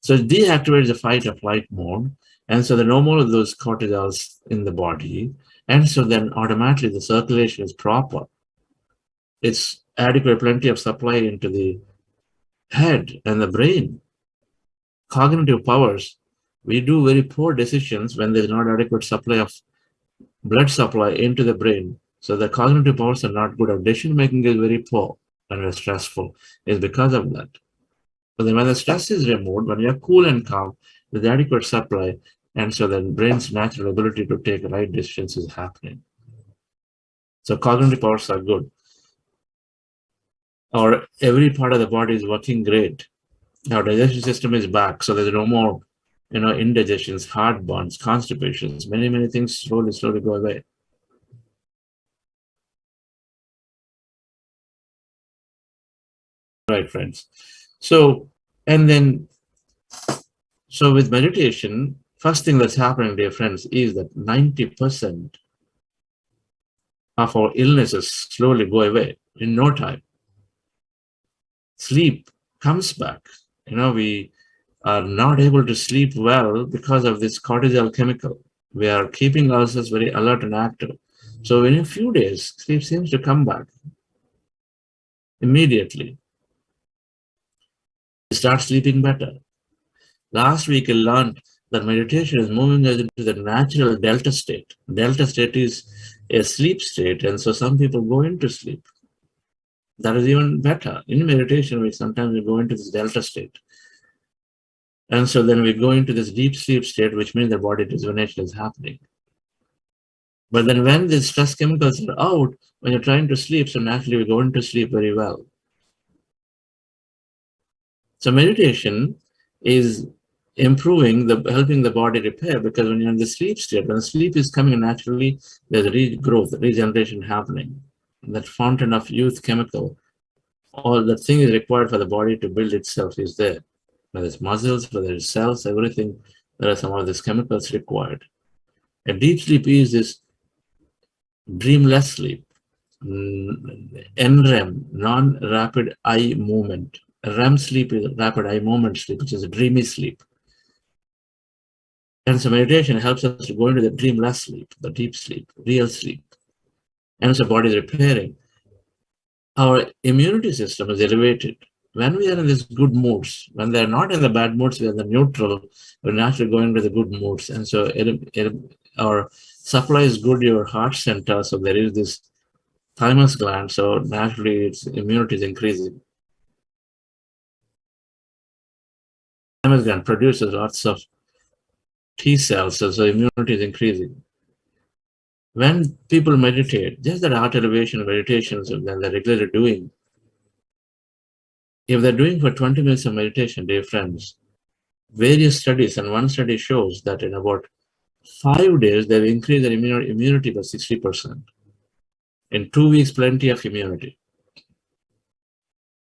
So it deactivates the fight or flight mode, and so there are no more of those cortisols in the body, and so then automatically the circulation is proper. It's adequate, plenty of supply into the head and the brain. Cognitive powers, we do very poor decisions when there's not adequate supply of blood supply into the brain. So the cognitive powers are not good. Our decision making is very poor and we're stressful. It's because of that. But then when the stress is removed, when you're cool and calm with adequate supply, and so then brain's natural ability to take right decisions is happening. So cognitive powers are good. Or every part of the body is working great. Our digestion system is back, so there's no more, indigestions, heartburns, constipations, many things slowly go away. Right, friends. So, so with meditation, first thing that's happening, dear friends, is that 90% of our illnesses slowly go away in no time. Sleep comes back. We are not able to sleep well because of this cortisol chemical. We are keeping ourselves very alert and active. So in a few days, sleep seems to come back. immediately. You start sleeping better. Last week I learned that meditation is moving us into the natural delta state. Delta state is a sleep state, and so some people go into sleep. That is even better. In meditation, we sometimes go into this delta state. And so then we go into this deep sleep state, which means the body rejuvenation is happening. But then when the stress chemicals are out, when you're trying to sleep, so naturally we go into sleep very well. So meditation is improving, helping the body repair, because when you're in the sleep state, when sleep is coming naturally, there's regrowth, regeneration happening. And that fountain of youth chemical, all the thing is required for the body to build itself is there. Whether it's muscles, whether it's cells, everything, there are some of these chemicals required. And deep sleep is this dreamless sleep, NREM, non-rapid eye movement. REM sleep is rapid eye movement sleep, which is a dreamy sleep. And so meditation helps us to go into the dreamless sleep, the deep sleep, real sleep. And so body is repairing. Our immunity system is elevated. When we are in these good moods, when they're not in the bad moods, we're in the neutral, we're naturally going into the good moods. And so our supply is good, your heart center, so there is this thymus gland, so naturally its immunity is increasing. Thymus gland produces lots of T cells, so immunity is increasing. When people meditate, just that heart elevation meditations that they're regularly doing, if they're doing for 20 minutes of meditation, dear friends, various studies, and one study shows that in about 5 days, they've increased their immunity by 60%. In 2 weeks, plenty of immunity.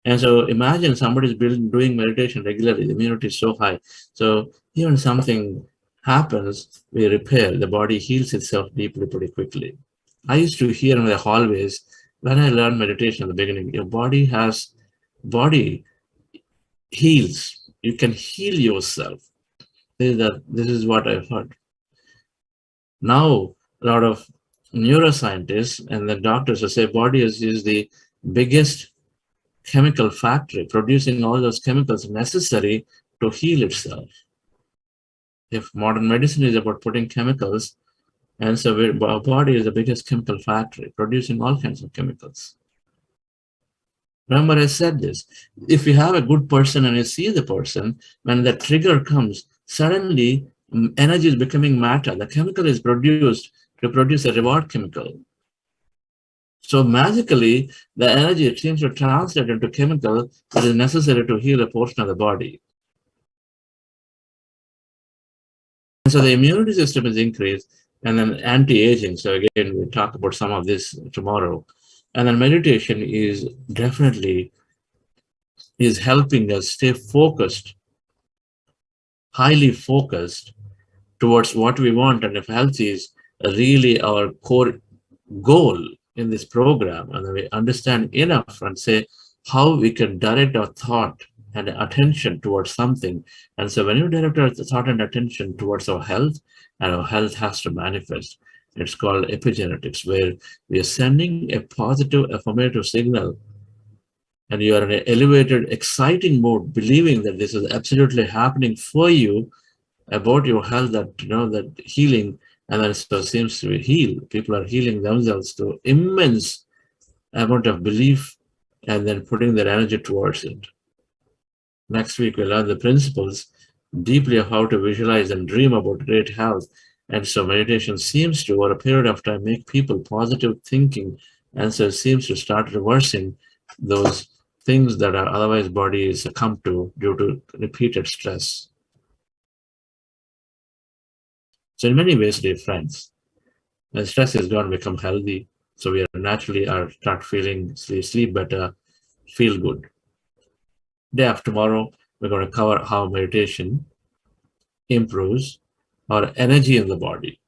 And so imagine somebody's doing meditation regularly, the immunity is so high. So even something happens, we repair, the body heals itself deeply pretty quickly. I used to hear in the hallways, when I learned meditation in the beginning, your body heals. You can heal yourself. This is what I've heard. Now, a lot of neuroscientists and the doctors will say body is the biggest chemical factory, producing all those chemicals necessary to heal itself. If modern medicine is about putting chemicals, and so our body is the biggest chemical factory, producing all kinds of chemicals. Remember, I said this, if you have a good person and you see the person, when the trigger comes, suddenly energy is becoming matter. The chemical is produced to produce a reward chemical. So magically, the energy seems to translate into chemical that is necessary to heal a portion of the body. And so the immunity system is increased, and then anti-aging. So again, we'll talk about some of this tomorrow. And then meditation is definitely helping us stay focused, highly focused towards what we want. And if health is really our core goal in this program, and then we understand enough and say how we can direct our thought and attention towards something. And so when you direct our thought and attention towards our health, and our health has to manifest, it's called epigenetics, where we are sending a positive affirmative signal, and you are in an elevated, exciting mode, believing that this is absolutely happening for you, about your health, that that healing, and then so seems to be healed. People are healing themselves to immense amount of belief, and then putting their energy towards it. Next week we'll learn the principles deeply of how to visualize and dream about great health. And so meditation seems to, over a period of time, make people positive thinking, and so it seems to start reversing those things that are otherwise body succumb to due to repeated stress. So in many ways, dear friends, when stress is gone, become healthy. So we are naturally start feeling sleep better, feel good. Day after tomorrow, we're going to cover how meditation improves our energy in the body,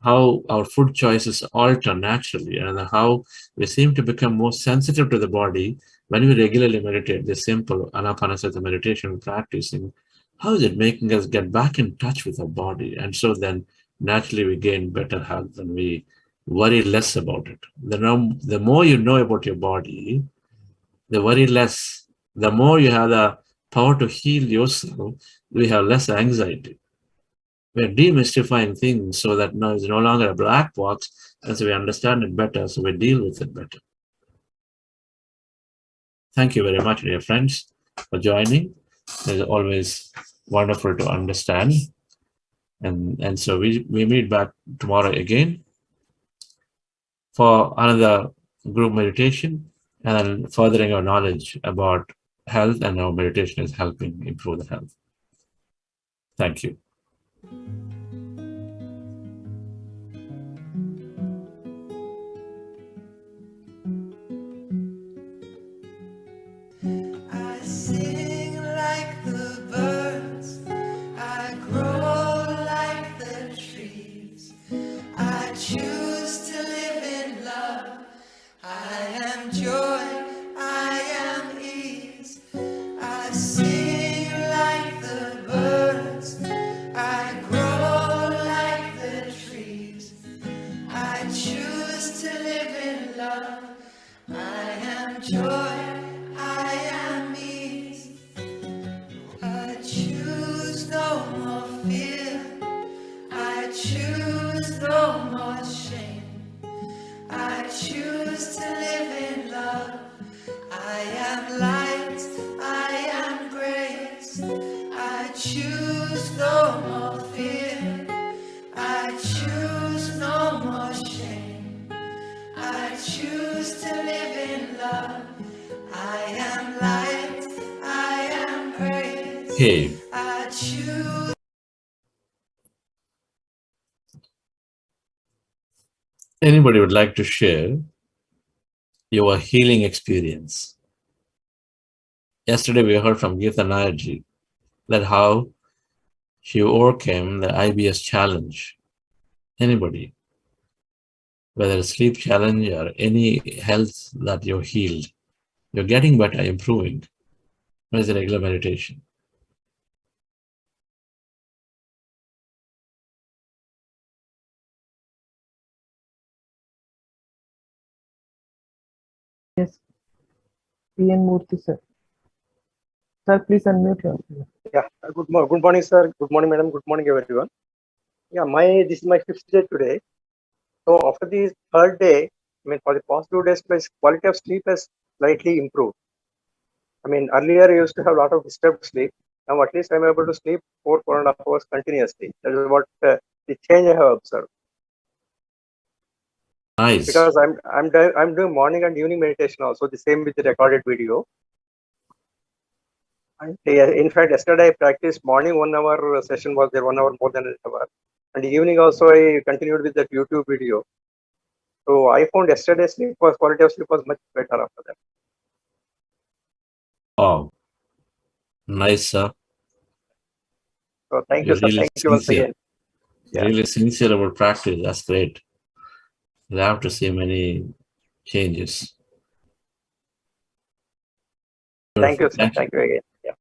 how our food choices alter naturally, and how we seem to become more sensitive to the body when we regularly meditate. This simple Ana-Pana-Sati meditation practicing, how is it making us get back in touch with our body? And so then naturally we gain better health and we worry less about it. The more you know about your body, the worry less. The more you have the power to heal yourself, we have less anxiety. We're demystifying things so that now it's no longer a black box, and so we understand it better, so we deal with it better. Thank you very much, dear friends, for joining. It's always wonderful to understand. And so we meet back tomorrow again for another group meditation and then furthering our knowledge about health and how meditation is helping improve the health. Thank you. I sing like the birds, I grow like the trees, I choose to live in love, I am joy, I am ease. I sing like the birds, I grow like the trees, I choose to live in love, I am joy, I am ease. I choose no more fear, I choose no more shame, I choose to live in love, I am light, I am grace, I choose no more fear, I choose no more shame, I choose to live in love, I am light, I am grace, Hey, I choose. anybody would like to share your healing experience? Yesterday we heard from Geeta Nayarji that how she overcame the IBS challenge. Anybody, whether it's sleep challenge or any health that you're healed, you're getting better, improving. What is the regular meditation? Yes, PN Murthy, sir. Sir, please unmute yourself. Yeah, good morning, sir. Good morning, madam. Good morning, everyone. Yeah, this is my 5th day today. So after the 3rd day, I mean, for the past 2 days, my quality of sleep has slightly improved. I mean, earlier I used to have a lot of disturbed sleep. Now at least I'm able to sleep 4.5 hours continuously. That is what the change I have observed. Nice. Because I'm doing morning and evening meditation also, the same with the recorded video. And in fact, yesterday I practiced morning 1 hour session was there, 1 hour more than an hour. And the evening also I continued with that YouTube video. So I found yesterday's quality of sleep was much better after that. Oh, nice, sir. So thank You're you, sir. really Thank you once sincere. again. Yeah. Really sincere about practice. That's great. You have to see many changes. Thank you, Beautiful. sir. Thank you again. Yeah.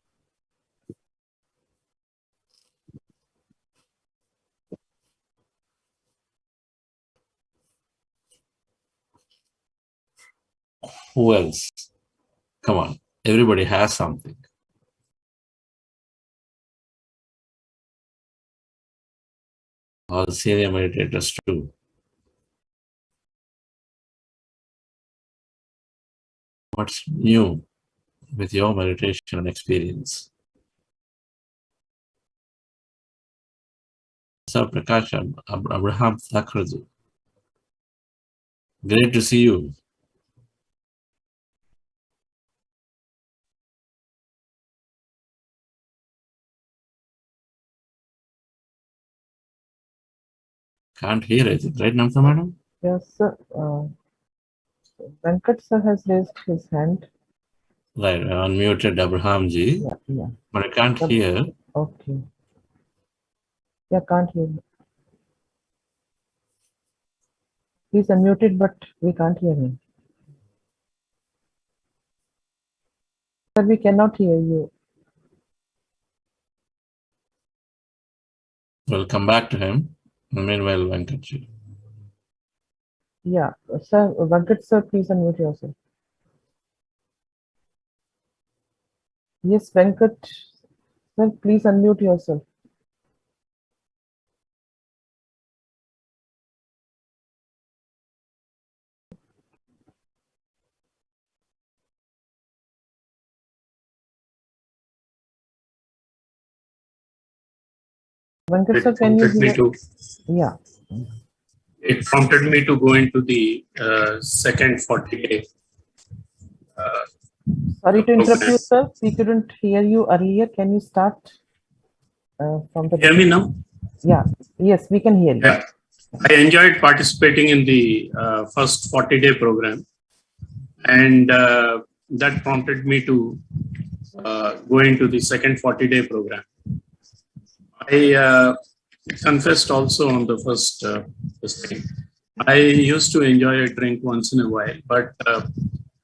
Who else? Come on. Everybody has something. All the senior meditators too. What's new with your meditation experience? Sir Prakash Abraham Thakurji. Great to see you. Can't hear it, right, Namsa madam? Yes, sir. Venkat sir has raised his hand. Right, I unmuted Abraham ji, Yeah. but I can't hear. Okay. Yeah, can't hear you. He's unmuted, but we can't hear him. Sir, we cannot hear you. We'll come back to him. Meanwhile, Venkat ji. Yeah, sir, Venkat sir, please unmute yourself. Yes, Venkat, sir, please unmute yourself. Venkat, sir, can you hear? Yeah. It prompted me to go into the second 40-day Sorry to interrupt program. you, sir. We couldn't hear you earlier. Can you start from the Hear me beginning? now? Yeah. Yes, we can hear you. Yeah. I enjoyed participating in the first 40-day program, and that prompted me to go into the second 40-day program. I confessed also on the first this thing. I used to enjoy a drink once in a while, but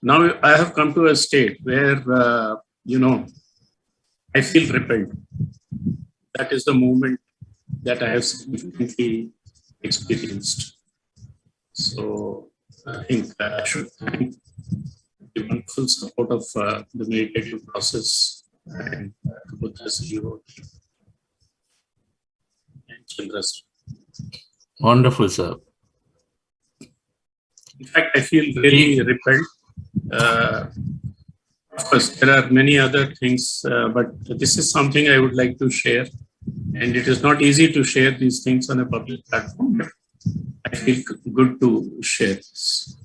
now I have come to a state where, I feel repelled. That is the moment that I have significantly experienced. So I think I should thank the wonderful support of the meditative process and Buddha's hero and Chandra's. Wonderful, sir. In fact, I feel really repelled. Of course, there are many other things, but this is something I would like to share. And it is not easy to share these things on a public platform, but I feel good to share this.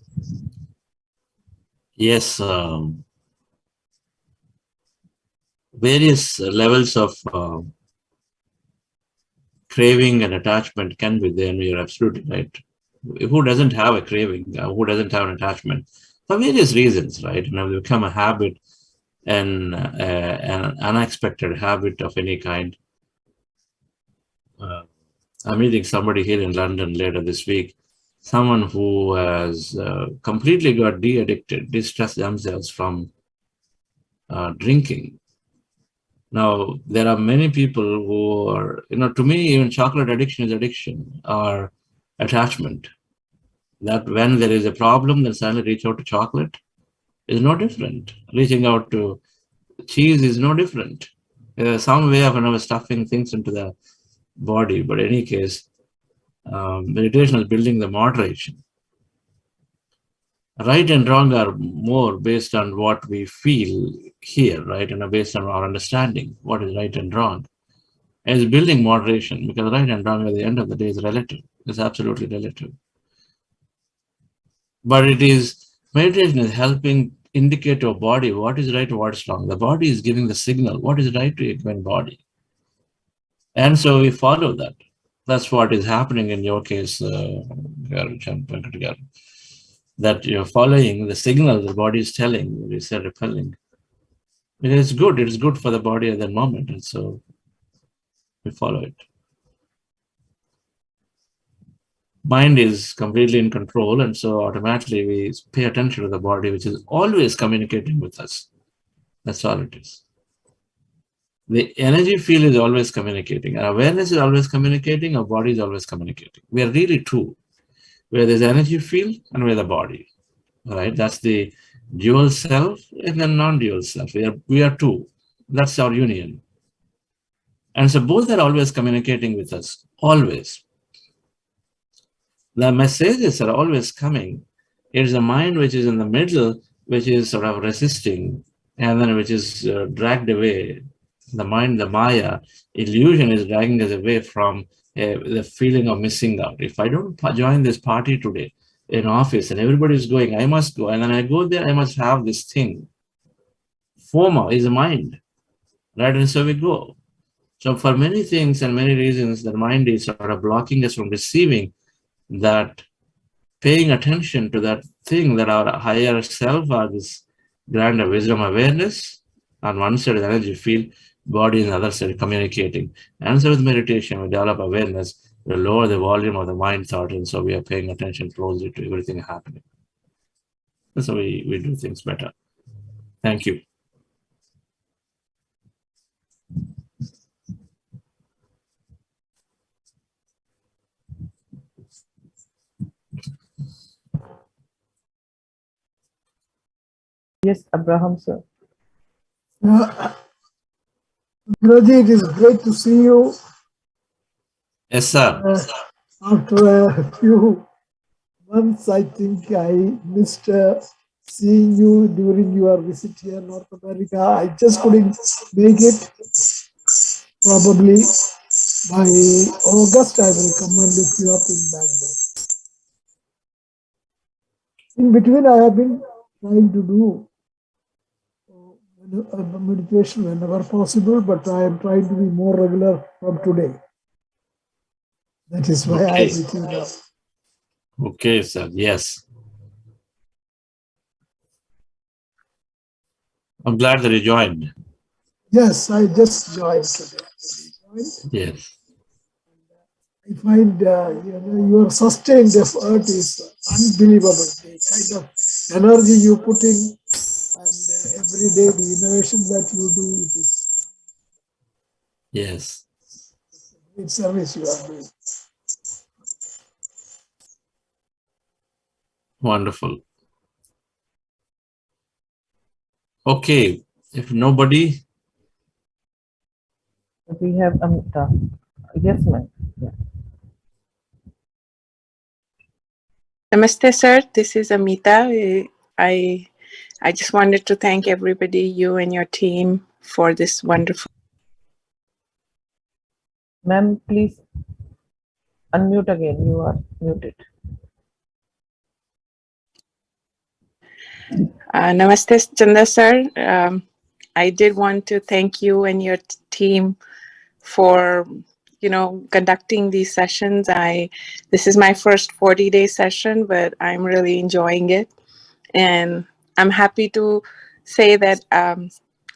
Yes, various levels of craving and attachment can be there, and you're absolutely right. Who doesn't have a craving? Who doesn't have an attachment? For various reasons, right? You know, they become a habit and an unexpected habit of any kind. I'm meeting somebody here in London later this week, someone who has completely got de-addicted, distressed themselves from drinking. Now, there are many people who are, to me, even chocolate addiction is addiction or attachment. That when there is a problem, then suddenly reach out to chocolate is no different. Reaching out to cheese is no different. Some way of stuffing things into the body, but in any case, meditation is building the moderation. Right and wrong are more based on what we feel here, right? Based on our understanding, what is right and wrong. And it's building moderation, because right and wrong at the end of the day is relative. It's absolutely relative. But meditation is helping indicate to our body what is right, what is wrong. The body is giving the signal, what is right to your human body. And so we follow that. That's what is happening in your case, that you're following the signal the body is telling, we say repelling. It is good. It's good for the body at that moment. And so we follow it. Mind is completely in control. And so automatically we pay attention to the body, which is always communicating with us. That's all it is. The energy field is always communicating. Our awareness is always communicating. Our body is always communicating. We are really two. Where there's energy field and we're the body. All right, that's the dual self and the non-dual self. We are two. That's our union. And so both are always communicating with us, always. The messages are always coming. It's the mind which is in the middle, which is sort of resisting, and then which is dragged away. The mind, the Maya, illusion is dragging us away from the feeling of missing out. If I don't join this party today in office and everybody is going, I must go. And then I go there, I must have this thing. FOMO is the mind, right? And so we go. So for many things and many reasons, the mind is sort of blocking us from receiving that, paying attention to that thing that our higher self or this grander wisdom awareness on one side of the energy field, body on the other side communicating. And so with meditation, we develop awareness, we lower the volume of the mind thought, and so we are paying attention closely to everything happening. And so we do things better. Thank you. Yes, Abraham, sir. Guruji, it is great to see you. Yes, sir. After a few months, I think I missed seeing you during your visit here in North America. I just couldn't make it. Probably by August, I will come and look you up in Bangalore. In between, I have been trying to do meditation whenever possible, but I am trying to be more regular from today. That is why I am with you now. Okay, sir. Yes. I'm glad that you joined. Yes, I just joined today. Yes. I find your sustained effort is unbelievable. The kind of energy you put in, and every day the innovation that you do, it is Yes. great service you are doing. Wonderful. Okay. If nobody, We have Amita. Yes, ma'am. Yeah. Namaste, sir. This is Amita. I just wanted to thank everybody, you and your team, for this wonderful. Ma'am, please unmute again. You are muted. Namaste, Chandra, sir. I did want to thank you and your team for, conducting these sessions. This is my first 40-day session, but I'm really enjoying it, and I'm happy to say that.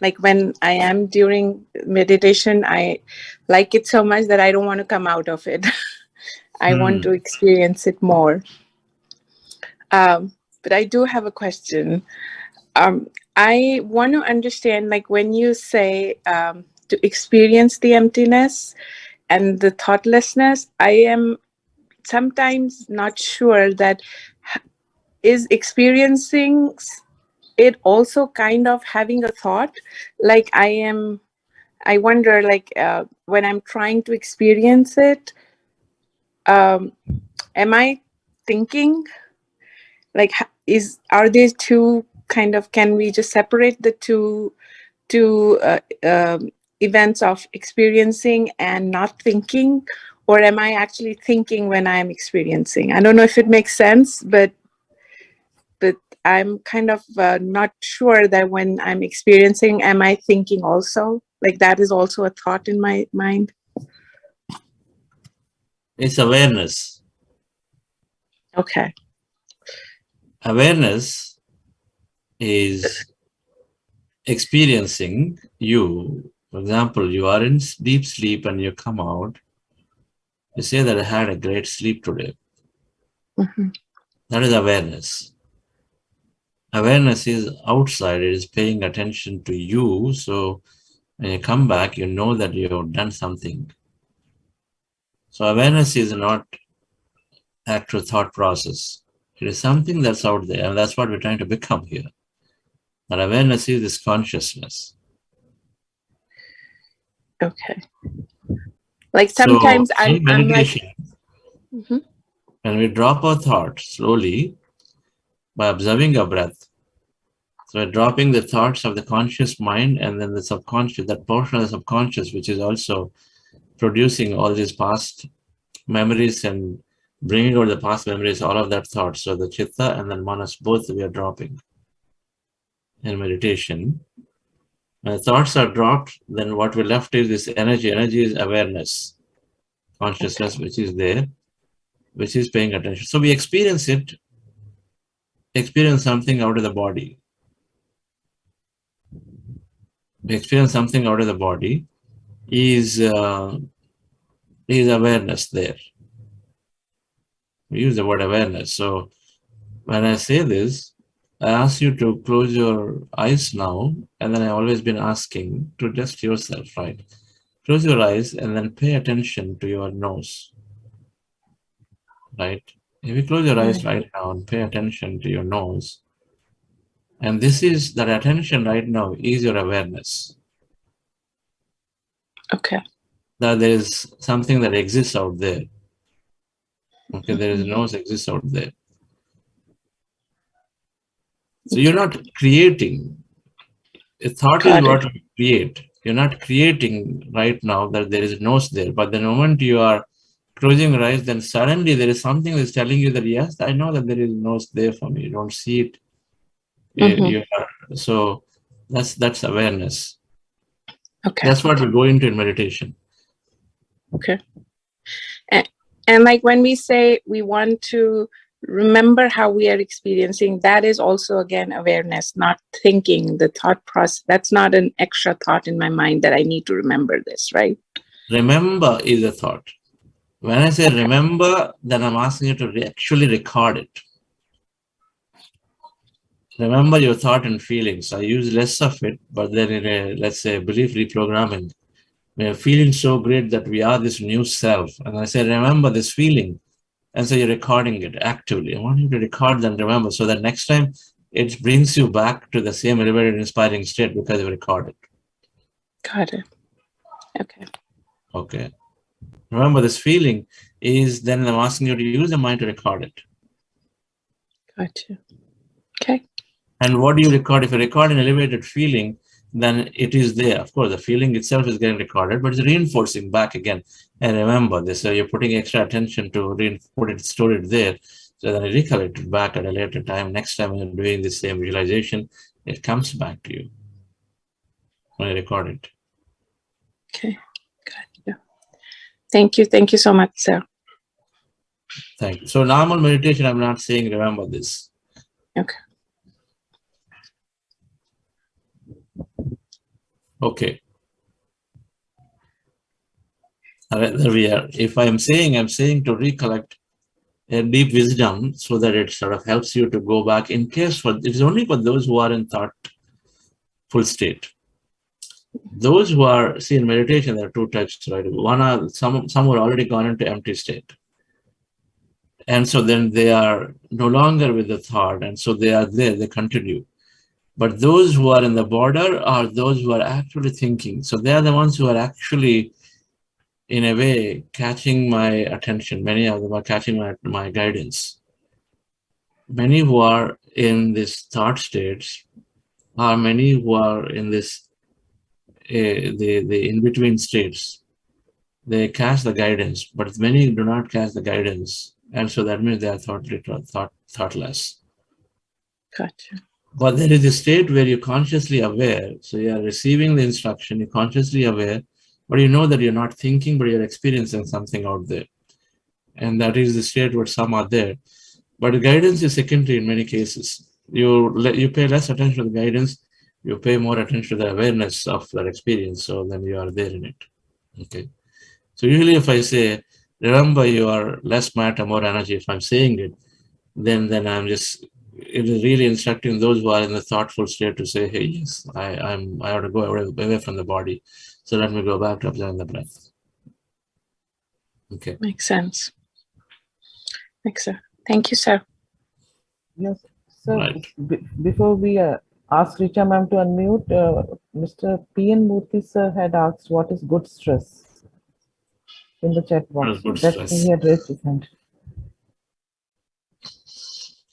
Like when I am during meditation, I like it so much that I don't want to come out of it. I want to experience it more. But I do have a question. I want to understand, like when you say to experience the emptiness and the thoughtlessness, I am sometimes not sure that is experiencing it also kind of having a thought. Like I wonder, like when I'm trying to experience it, am I thinking? Like, are these two kind of? Can we just separate the two events of experiencing and not thinking, or am I actually thinking when I'm experiencing? I don't know if it makes sense, but I'm kind of not sure that when I'm experiencing, am I thinking also? Like that is also a thought in my mind. it's awareness. Okay. Awareness is experiencing you. For example, you are in deep sleep and you come out. You say that I had a great sleep today. Mm-hmm. That is awareness. Awareness is outside, it is paying attention to you. So when you come back, you know that you have done something. So awareness is not actual thought process. It is something that's out there, and that's what we're trying to become here. That awareness is this consciousness. Okay. Like sometimes so in meditation, I'm like, when we drop our thought slowly by observing our breath, so we're dropping the thoughts of the conscious mind and then the subconscious, that portion of the subconscious which is also producing all these past memories and bringing out the past memories, all of that thought. So the chitta and then manas, both we are dropping in meditation. When the thoughts are dropped, then what we left is this energy. Energy is awareness, consciousness, which is there, which is paying attention. So we experience it, experience something out of the body. We experience something out of the body is awareness there. We use the word awareness. So when I say this, I ask you to close your eyes now, and then I've always been asking to just yourself, right? Close your eyes and then pay attention to your nose, right? If you close your eyes right now and pay attention to your nose, and this is that attention right now is your awareness. Okay. That there is something that exists out there. Okay, there is nose exists out there. So you're not creating. A thought Got is it. what you create. You're not creating right now that there is nose there. But the moment you are closing your eyes, then suddenly there is something that's telling you that, yes, I know that there is nose there for me. You don't see it. You are, so that's awareness. Okay. That's what we go into in meditation. Okay. And like when we say we want to remember how we are experiencing, that is also again awareness, not thinking, the thought process. That's not an extra thought in my mind that I need to remember this, right? Remember is a thought. When I say remember, then I'm asking you to actually record it. Remember your thought and feelings. I use less of it, but then in a, let's say, belief reprogramming, we are feeling so great that we are this new self. And I say, remember this feeling. And so you're recording it actively. I want you to record and remember so that next time it brings you back to the same elevated, inspiring state because you recorded. Got it. Okay. Okay. Remember this feeling is then I'm asking you to use the mind to record it. Gotcha. Okay. And what do you record? If you record an elevated feeling, then it is there. Of course, the feeling itself is getting recorded, but it's reinforcing back again. And remember this, so you're putting extra attention to put it, store it there. So then you recollect it back at a later time. Next time when you're doing the same visualization, it comes back to you when you record it. Okay. Gotcha. Thank you. Thank you so much, sir. Thank you. So normal meditation, I'm not saying remember this. Okay. Okay. There we are. If I'm saying to recollect a deep wisdom so that it sort of helps you to go back in case for, it's only for those who are in thoughtful state. Those who are, see in meditation, there are two types, right? One are some who are already gone into empty state. And so then they are no longer with the thought. And so they are there, they continue. But those who are in the border are those who are actually thinking. So they are the ones who are actually, in a way, catching my attention. Many of them are catching my guidance. Many who are in this thought states are many who are in this, the in-between states. They catch the guidance, but many do not catch the guidance. And so that means they are thoughtless. Gotcha. But there is a state where you're consciously aware. So you are receiving the instruction, you're consciously aware, but you know that you're not thinking, but you're experiencing something out there. And that is the state where some are there. But the guidance is secondary in many cases. You pay less attention to the guidance, you pay more attention to the awareness of that experience. So then you are there in it. Okay. So usually if I say, remember you are less matter, more energy, if I'm saying it, then I'm just, it is really instructing those who are in the thoughtful state to say, hey, yes, I ought to go away from the body. So let me go back to observing the breath. Okay. Makes sense. Makes sense. Thank you, sir. Yes. So Right. before we ask Richa ma'am to unmute, Mr. P.N. Murthy sir had asked what is good stress in the chat What box. is good That stress? he had raised his hand.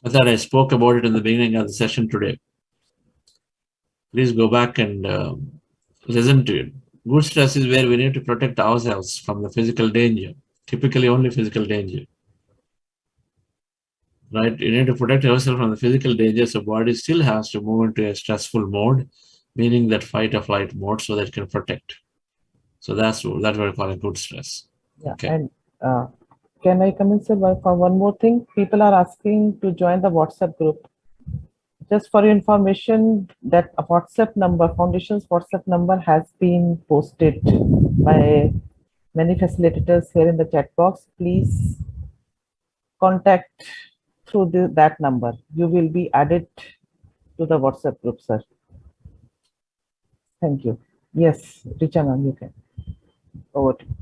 I thought I spoke about it in the beginning of the session today. Please go back and listen to it. Good stress is where we need to protect ourselves from the physical danger, typically only physical danger. Right? You need to protect yourself from the physical danger, so body still has to move into a stressful mode, meaning that fight or flight mode, so that it can protect. So that's what we call a good stress. Yeah. Okay. And can I come in, sir, for one more thing? People are asking to join the WhatsApp group. Just for your information, that a WhatsApp number, Foundation's WhatsApp number has been posted by many facilitators here in the chat box. Please contact through that number. You will be added to the WhatsApp group, sir. Thank you. Yes, Richa ma'am, you can. Over to you.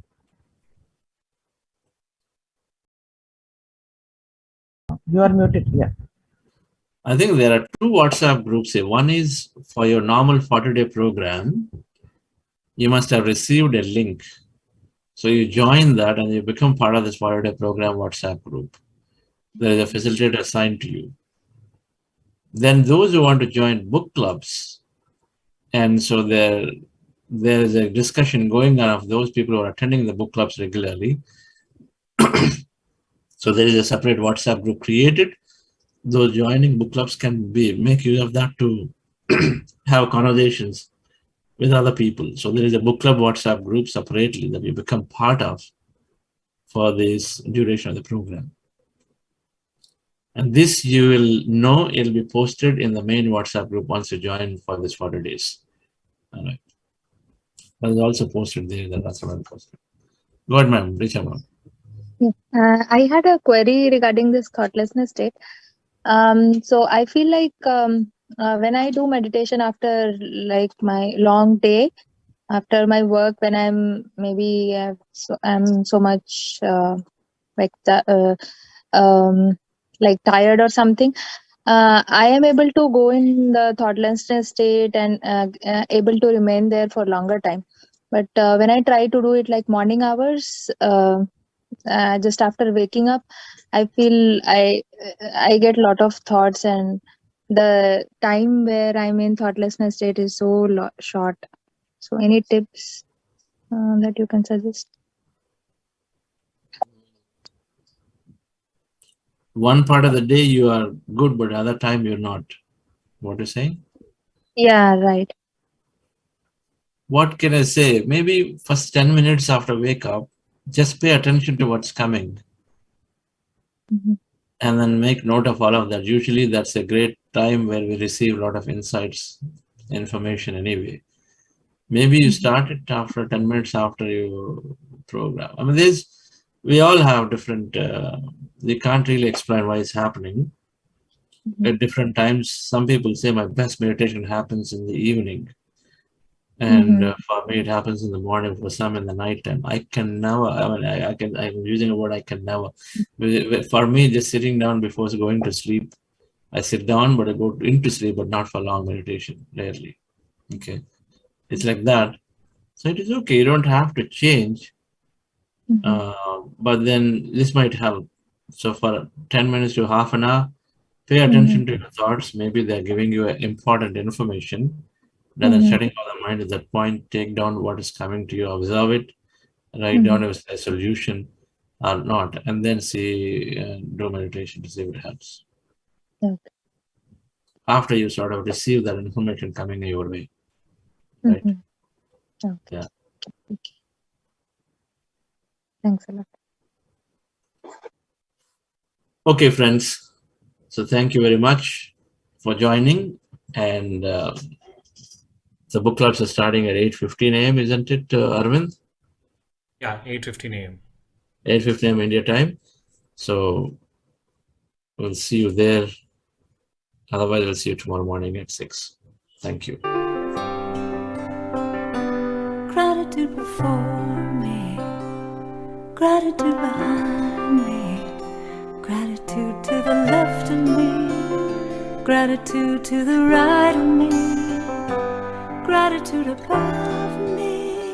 You are muted. Yeah. I think there are two WhatsApp groups here. One is for your normal 40-day program. you must have received a link. So you join that and you become part of this 40-day program WhatsApp group. There is a facilitator assigned to you. Then those who want to join book clubs, and so there is a discussion going on of those people who are attending the book clubs regularly. So there is a separate WhatsApp group created. Those joining book clubs can make use of that to have conversations with other people. So there is a book club WhatsApp group separately that you become part of for this duration of the program. And this you will know, it'll be posted in the main WhatsApp group once you join for this 40 days. All right. That is also posted there. That's what I posted. Go ahead, ma'am. Richa, ma'am. I had a query regarding this thoughtlessness state. So I feel like when I do meditation after like my long day, after my work, when I'm maybe I'm so much like tired or something, I am able to go in the thoughtlessness state and able to remain there for longer time. But when I try to do it like morning hours, just after waking up, I feel I get a lot of thoughts, and the time where I'm in thoughtlessness state is so short. So any tips that you can suggest? One part of the day you are good, but other time you're not. What are you saying? Yeah, right. What can I say? Maybe first 10 minutes after wake up, just pay attention to what's coming. Mm-hmm. And then make note of all of that. Usually that's a great time where we receive a lot of insights, information anyway. Maybe you start it after 10 minutes after you program. I mean, we all have different, we can't really explain why it's happening. At different times, some people say my best meditation happens in the evening. And for me, it happens in the morning, for some in the nighttime. I can never, I'm using a word, I can never. For me, just sitting down before going to sleep, I sit down, but I go into sleep, but not for long meditation, rarely. Okay. It's like that. So it is okay. You don't have to change. But then this might help. So for 10 minutes to half an hour, pay attention to your thoughts. Maybe they're giving you important information. Rather than shutting off the mind at that point, take down what is coming to you, observe it, write down a solution or not, and then see, do meditation to see if it helps. Okay. After you sort of receive that information coming your way. Right? Okay. Yeah. Thanks a lot. Okay, friends. So thank you very much for joining. And the book clubs are starting at 8:15 a.m., isn't it, Arvind? Yeah, 8:15 a.m. 8:15 a.m. India time. So we'll see you there. Otherwise, we'll see you tomorrow morning at 6. Thank you. Gratitude before me, gratitude behind me, gratitude to the left of me, gratitude to the right of me, gratitude above me,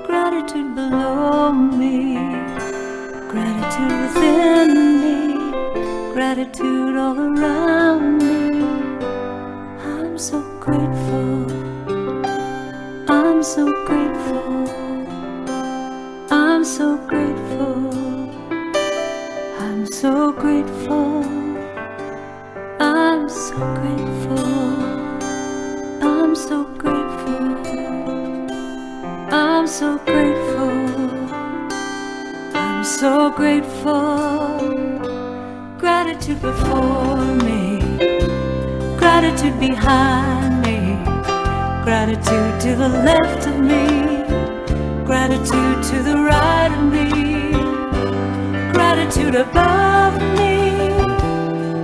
gratitude below me, gratitude within me, gratitude all around me. I'm so grateful, I'm so grateful, I'm so grateful, I'm so grateful, I'm so grateful, I'm so grateful, I'm so grateful, I'm so grateful. Gratitude before me, gratitude behind me, gratitude to the left of me, gratitude to the right of me, gratitude above me,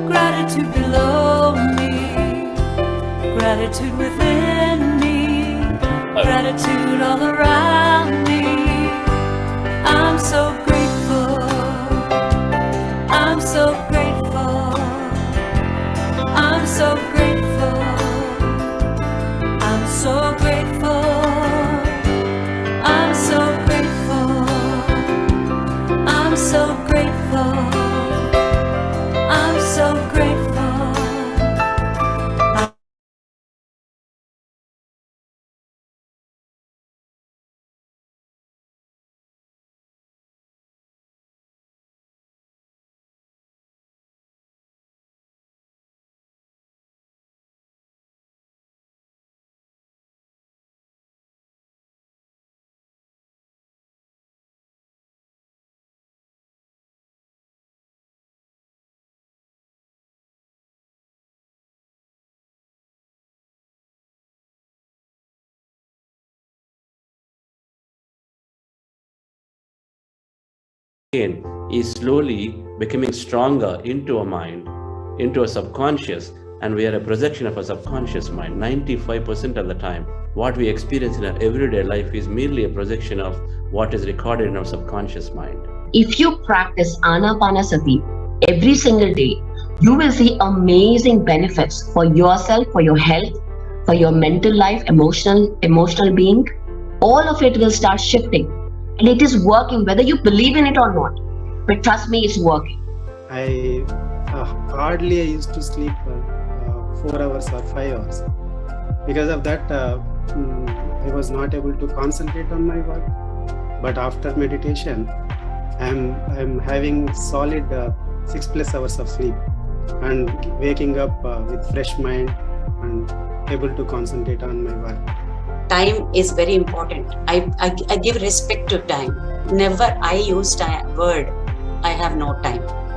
gratitude below me, gratitude within me, gratitude all around me. I'm so grateful, I'm so grateful, I'm so grateful, I'm so grateful. grateful. I'm so grateful. Is slowly becoming stronger into a mind, into a subconscious, and we are a projection of a subconscious mind. 95% of the time, what we experience in our everyday life is merely a projection of what is recorded in our subconscious mind. If you practice Ana-Pana-Sati every single day, you will see amazing benefits for yourself, for your health, for your mental life, emotional being. All of it will start shifting. And it is working, whether you believe in it or not. But trust me, it's working. I hardly used to sleep 4 hours or 5 hours. Because of that, I was not able to concentrate on my work. But after meditation, I'm having solid 6+ hours of sleep and waking up with fresh mind and able to concentrate on my work. Time is very important. I give respect to time. Never I use word, I have no time.